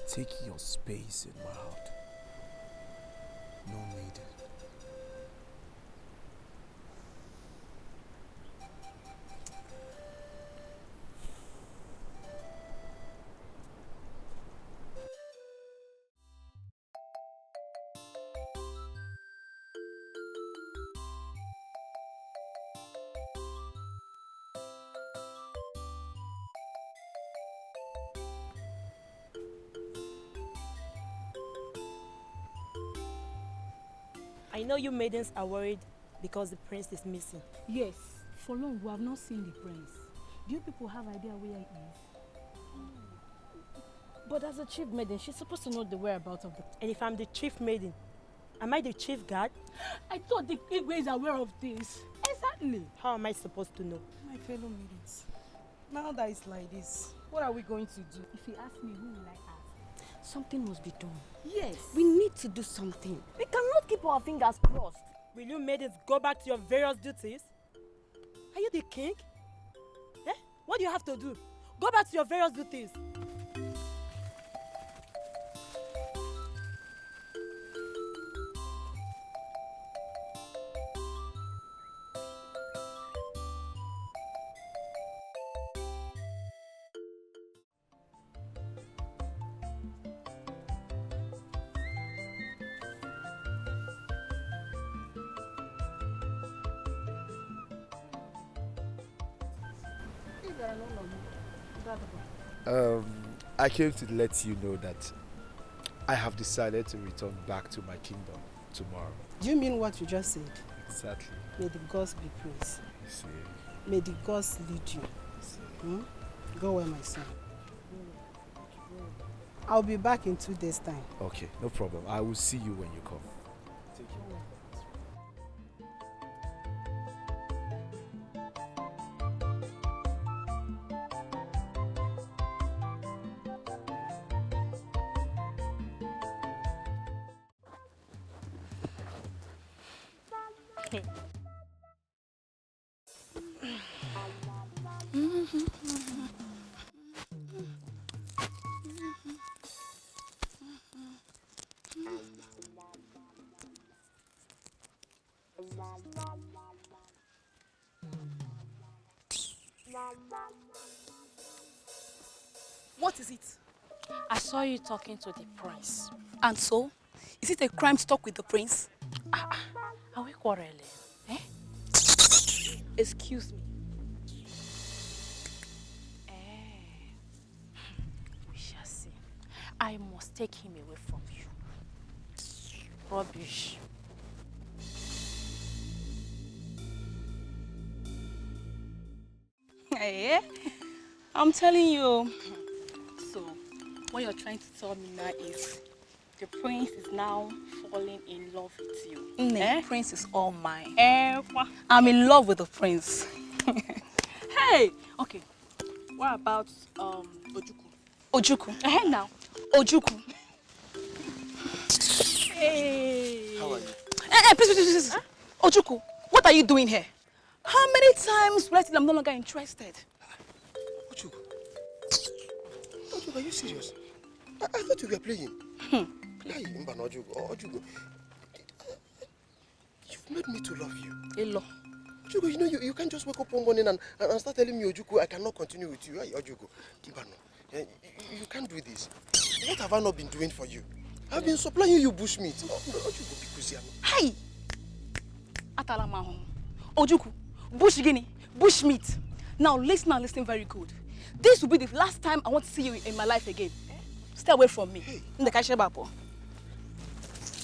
take your space in my heart. No maiden. I know you maidens are worried because the prince is missing. Yes, for long we have not seen the prince. Do you people have idea where he is? But as a chief maiden, she's supposed to know the whereabouts of the... And if I'm the chief maiden, am I the chief guard? I thought the Igwe is aware of this. Exactly. How am I supposed to know? My fellow maidens, now that it's like this, what are we going to do? If you ask me, who will I ask? Something must be done. Yes. We need to do something. We cannot keep our fingers crossed. Will you maidens go back to your various duties? Are you the king? Eh? What do you have to do? Go back to your various duties. I came to let you know that I have decided to return back to my kingdom tomorrow. Do you mean what you just said? Exactly. May the gods be praised. You see. May the gods lead you. Go well, my son. I'll be back in 2 days' time. Okay, no problem. I will see you when you come. Take care. What is it? I saw you talking to the prince. And so? Is it a crime to talk with the prince? Are we quarreling? Eh? Excuse me. We shall see. I must take him away from you. Rubbish. Hey, I'm telling you. So, what you're trying to tell me now is the prince is now falling in love with you. The prince is all mine. I'm in love with the prince. Hey! Okay. What about Ojuku? Ojuku? Now. Ojuku. Hey! How are you? Please. Huh? Ojuku, what are you doing here? How many times will I tell I'm no longer interested? Ojuku, are you serious? I thought you were playing. Ojuku, you've made me to love you. Hello. Ojuku, you know you can't just wake up one morning and start telling me, Ojuku, I cannot continue with you. Hey, Ojuku, you can't do this. What have I not been doing for you? I've been supplying you bushmeat. Ojuku, because Hey! Atalamaho. Ojuku, bushmeat. Now listen very good. This will be the last time I want to see you in my life again. Stay away from me. Hey.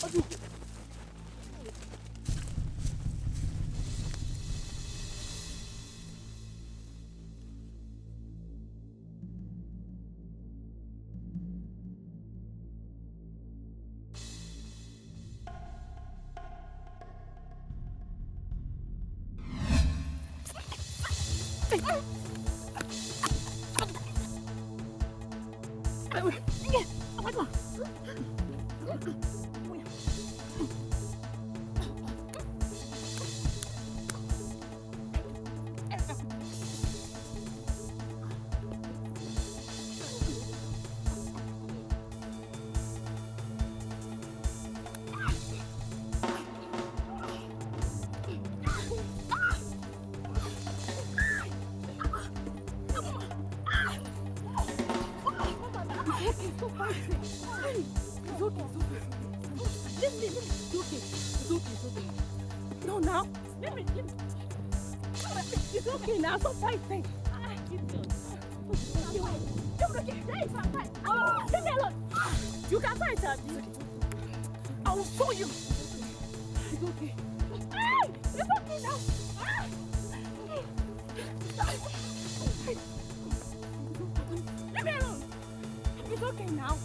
Ojuku. It's okay. Hey! It's okay now! Ah! Leave me alone! It's okay now.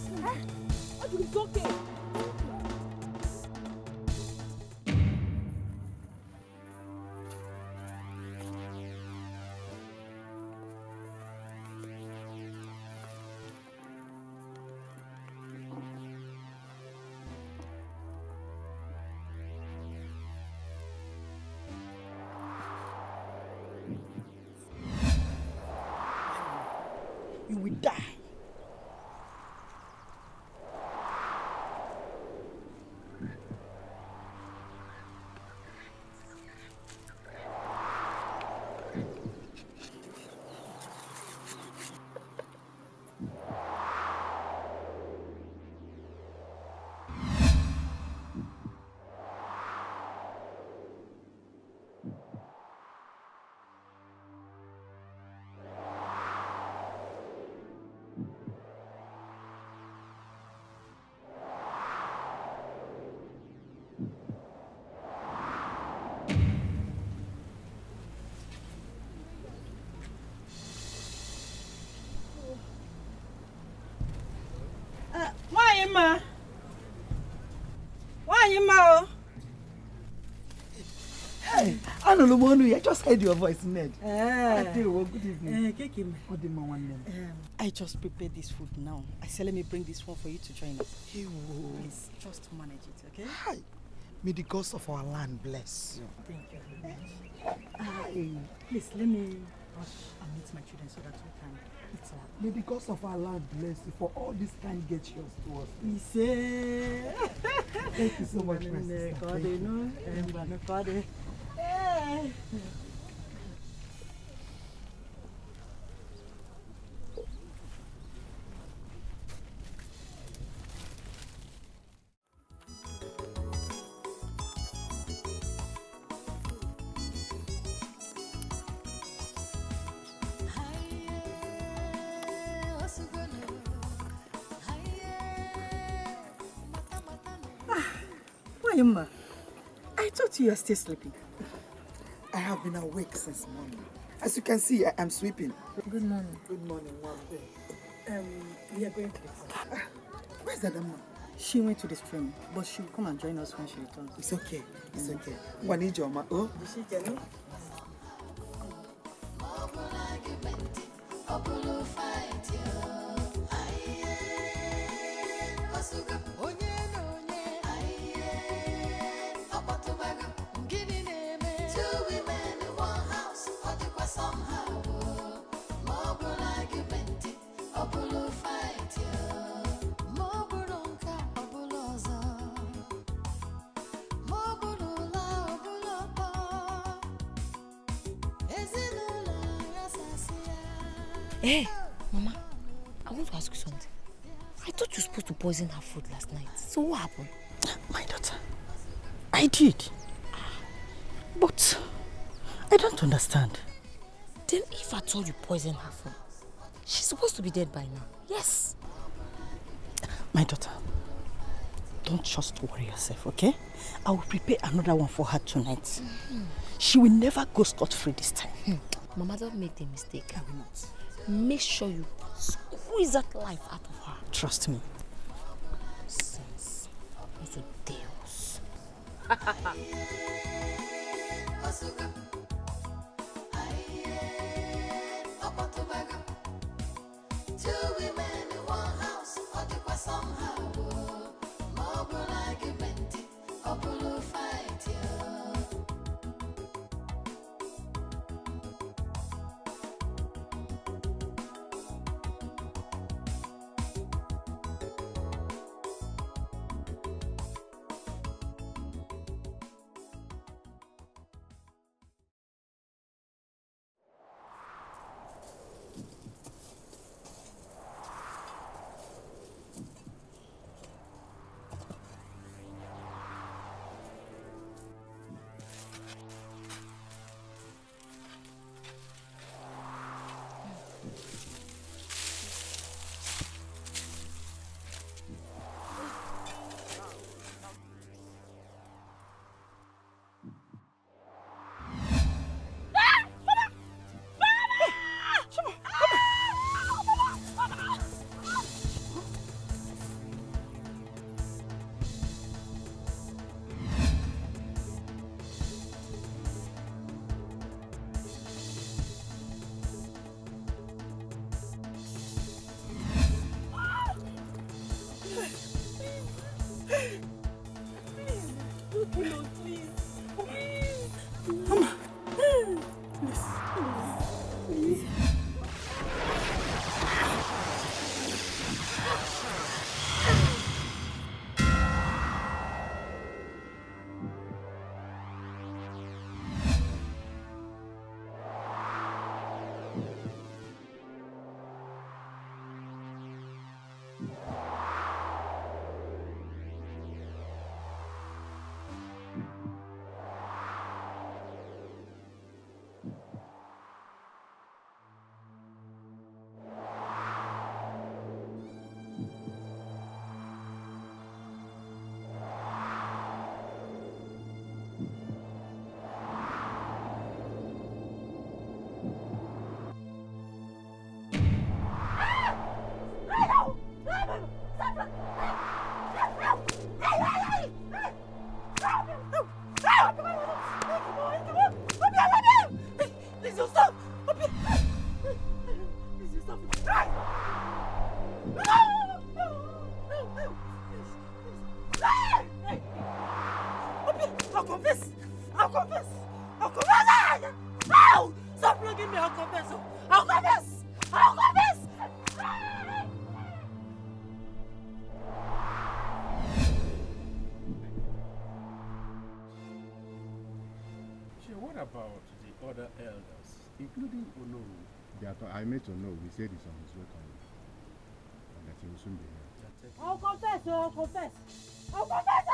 It's okay. You will die. Why, Ma? Why, Ma? Hey, I just heard your voice, Ned. Good evening. I just prepared this food now. I said, let me bring this one for you to join us. Please, just manage it, okay? Hi. May the gods of our land bless you. Thank you very much. Please, let me rush and meet my children so that we can eat our... May the gods of our land bless you for all these kind gestures to us. Thank you so much, my sister. Why, Ma? I thought you were still sleeping. I have been awake since morning. As you can see, I am sweeping. Good morning. Good morning, Wambe. We are going to the farm. Where's Adama? She went to the stream, but she'll come and join us when she returns. It's okay. It's okay. Wanijoma. Oh? Is she Jenny? Hey, Mama, I want to ask you something. I thought you were supposed to poison her food last night. So what happened? My daughter, I did. But I don't understand. Then if I told you poison her food, she's supposed to be dead by now. Yes. My daughter, don't just worry yourself, okay? I will prepare another one for her tonight. She will never go scot-free this time. Mama, don't make the mistake. I will not. Make sure you squeeze that life out of her. Trust me. Sense. Also Deus. flogging me, I'll confess. I'll confess! I'll confess! What about the other elders, including Ono? I met Ono. He said he's on his way coming. And that he will soon be here. I'll confess, I'll confess. I'll confess!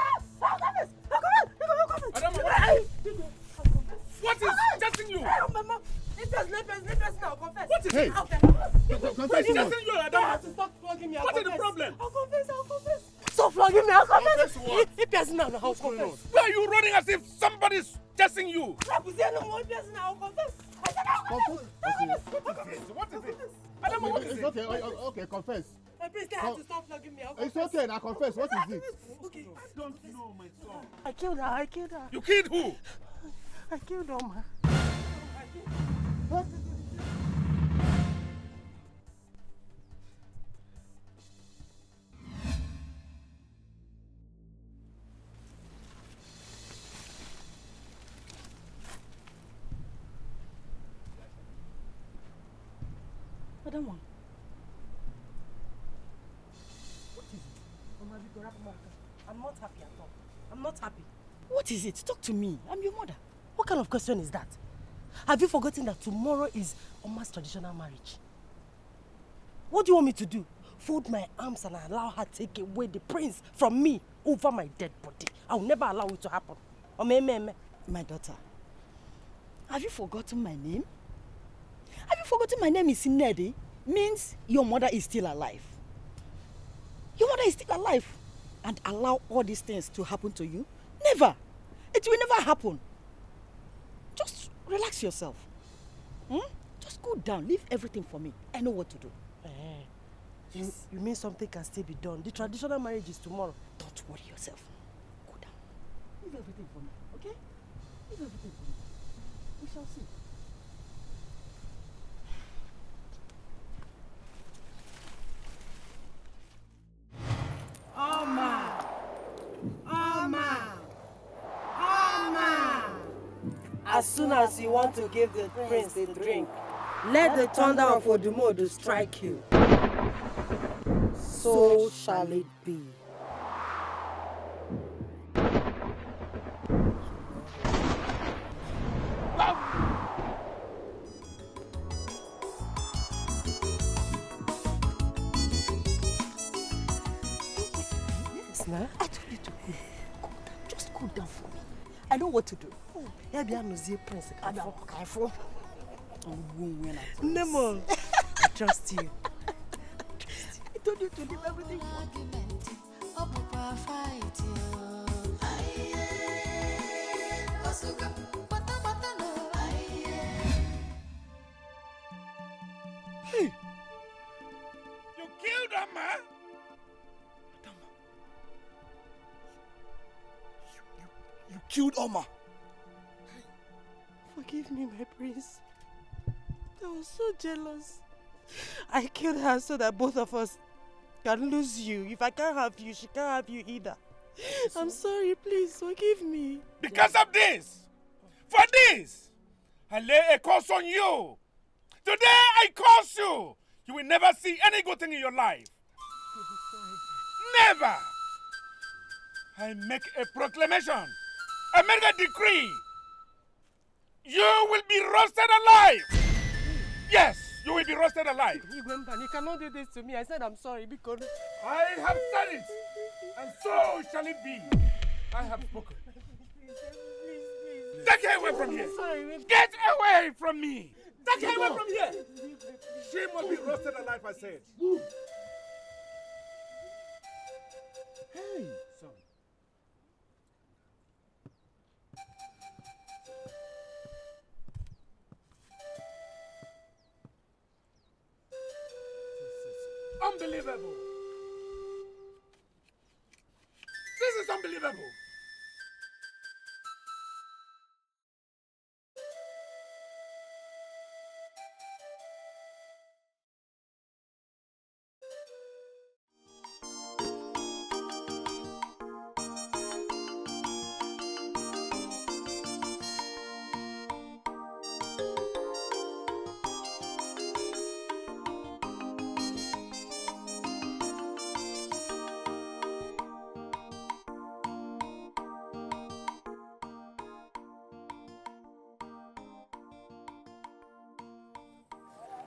I'll confess! I'll confess! Adama, what is testing you? Mama, let now, confess. What is it? Confess What's what? testing you, You Adama? have to stop flogging me, I'll What is confess. the problem? I'll confess. Stop flogging me, I'll confess. Confess what? If there's none, I'll confess. Why are you running as if somebody's testing you? I'll confess. I said I'll confess. What is it? Adama, what is It's it? okay. Okay, confess. My priest, they have to stop flogging me, I'll It's confess. okay. Now confess. What is it? Okay. I don't know, my son. I killed her. You killed who? I killed Oma. Madam, what is it? I'm not happy at all. I'm not happy. What is it? Talk to me. I'm your mother. What kind of question is that? Have you forgotten that tomorrow is Oma's traditional marriage? What do you want me to do? Fold my arms and allow her to take away the prince from me over my dead body? I will never allow it to happen. My daughter, have you forgotten my name? Have you forgotten my name is Nedi? Means your mother is still alive. Your mother is still alive. And allow all these things to happen to you? Never. It will never happen. Just relax yourself. Just go down. Leave everything for me. I know what to do. You mean something can still be done? The traditional marriage is tomorrow. Don't worry yourself. Go down. Leave everything for me. Okay? Leave everything for me. We shall see. As soon as you want to give the prince the drink, let the thunder of Odumodu strike you. So shall it be. Yes, now. I told you to go. Go down. Just go down for me. I know what to do. Yeah, be a museum prince. Careful. Nemo, I trust you. I told you to leave everything for me. Hey! You killed Amma? You killed Oma. Forgive me, my prince. I was so jealous. I killed her so that both of us can lose you. If I can't have you, she can't have you either. I'm sorry, please forgive me. Because of this, for this, I lay a curse on you. Today I curse you. You will never see any good thing in your life. Never. I make a proclamation. I make a decree. You will be roasted alive. Yes, you will be roasted alive. You cannot do this to me. I said I'm sorry because I have said it, and so shall it be. I have spoken. Take her away from here. Get away from me. Take her away from here. She must be roasted alive, I said. Hey, son. Unbelievable. This is unbelievable.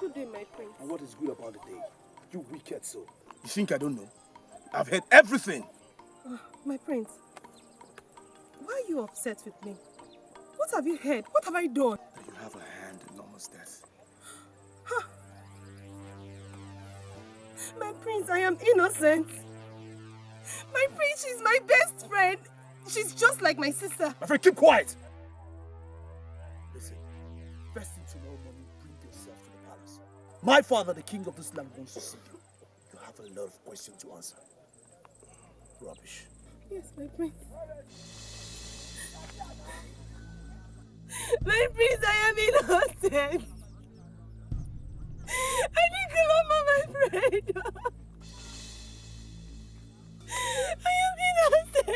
good day, my prince. And what is good about the day? You wicked soul. You think I don't know? I've heard everything. My prince, why are you upset with me? What have you heard? What have I done? That you have a hand in Norma's death. My prince, I am innocent. My prince, she's my best friend. She's just like my sister. My friend, keep quiet. Listen, first thing tomorrow morning, bring yourself to the palace. My father, the king of this land, wants to see you. You have a lot of questions to answer. Rubbish. Yes, my prince. My prince, I am innocent. I didn't kill Mama, my friend. I am innocent.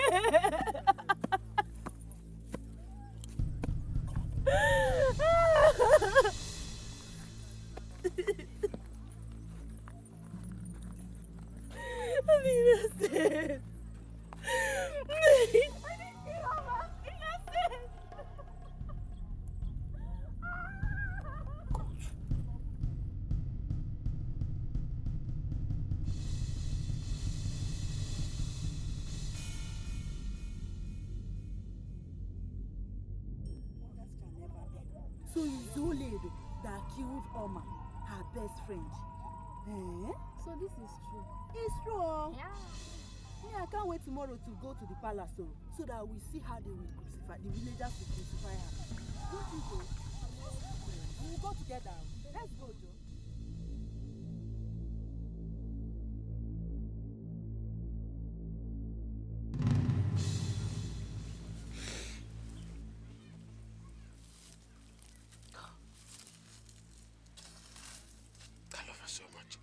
I'm innocent. So it's Nollywood that killed Oma, her best friend. Eh? So this is true. It's true. Yeah. Me, I can't wait tomorrow to go to the palace so that we see how they will crucify, the villagers will crucify her. Don't you go? We will go together. Let's go, Joe. I love her so much.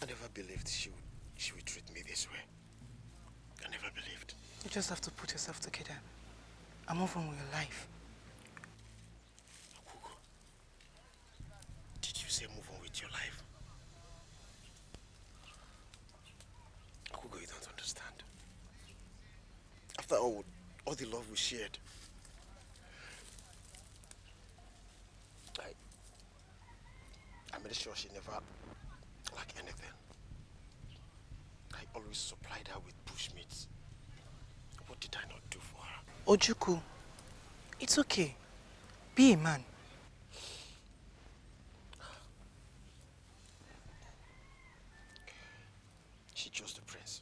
I never believed she would treat me this way. I never believed. You just have to put yourself together and move on with your life. Akugo, did you say move on with your life? Akugo, you don't understand. After all the love we shared, I made sure she never lacked anything. I always supplied her with bushmeats. What did I not do for her? Ojuku, it's okay. Be a man. She chose the prince.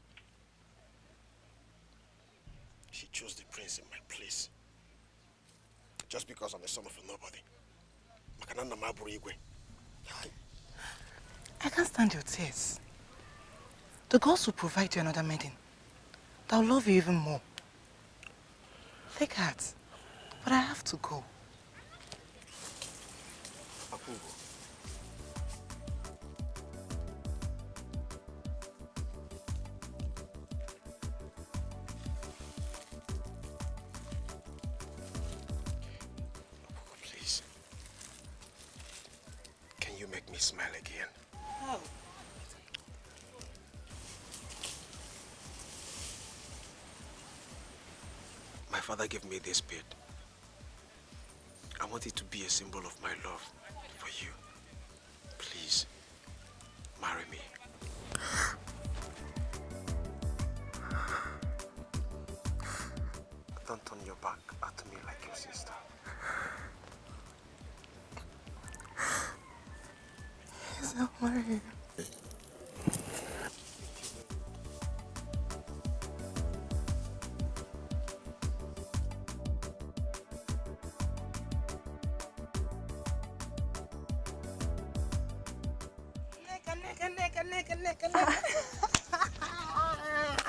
She chose the prince in my place. Just because I'm the son of a nobody. I can't stand your tears. The gods will provide you another maiden that will love you even more. Take heart, but I have to go. Akugo. Please. Can you make me smile again? How? My father gave me this beard. I want it to be a symbol of my love for you. Please, marry me. Don't turn your back at me like your sister. Yes, I'll marry you.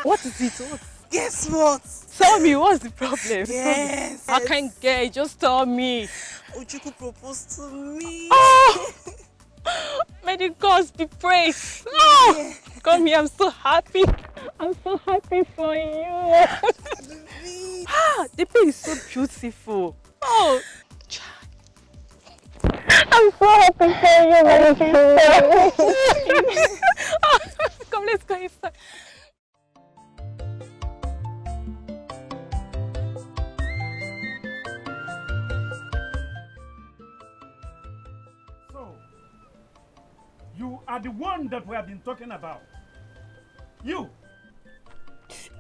What is it? What? Guess what? Tell me, what's the problem? Yes. I can't get it. Just tell me. Ojuku proposed to me. Oh! May the gods be praised. Oh! Yeah. Come here, I'm so happy. I'm so happy for you. The baby is so beautiful. Oh! I'm so happy for you, my sister. Come, let's go inside. are the one that we have been talking about. You.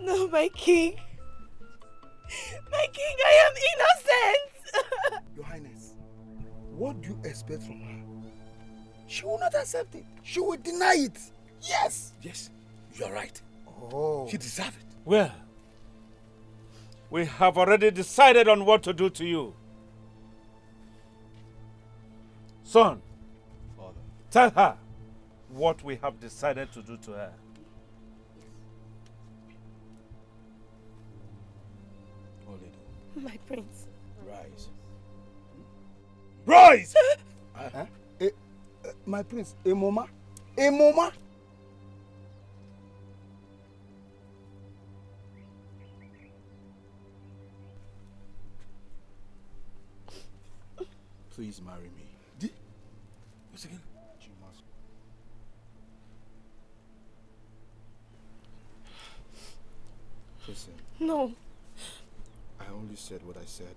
No, my king. My king, I am innocent. Your Highness, what do you expect from her? She will not accept it. She will deny it. Yes. Yes, you are right. Oh. She deserves it. Well, we have already decided on what to do to you. Son, Father, tell her what we have decided to do to her. My prince. Rise. Rise! My prince, a mama. A mama. Please marry me. Once again? You must. Listen. No. I only said what I said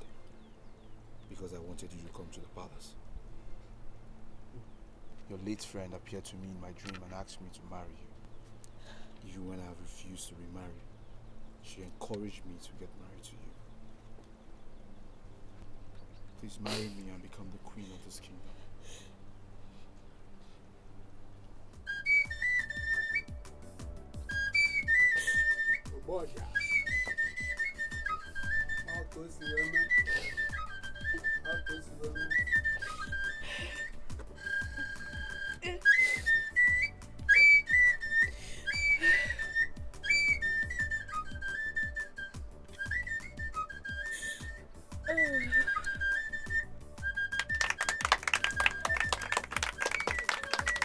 because I wanted you to come to the palace. Your late friend appeared to me in my dream and asked me to marry you. Even when I have refused to remarry, she encouraged me to get married to you. Please marry me and become the queen of this kingdom.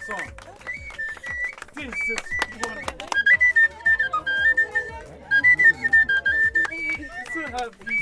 Son, this is wonderful. So happy.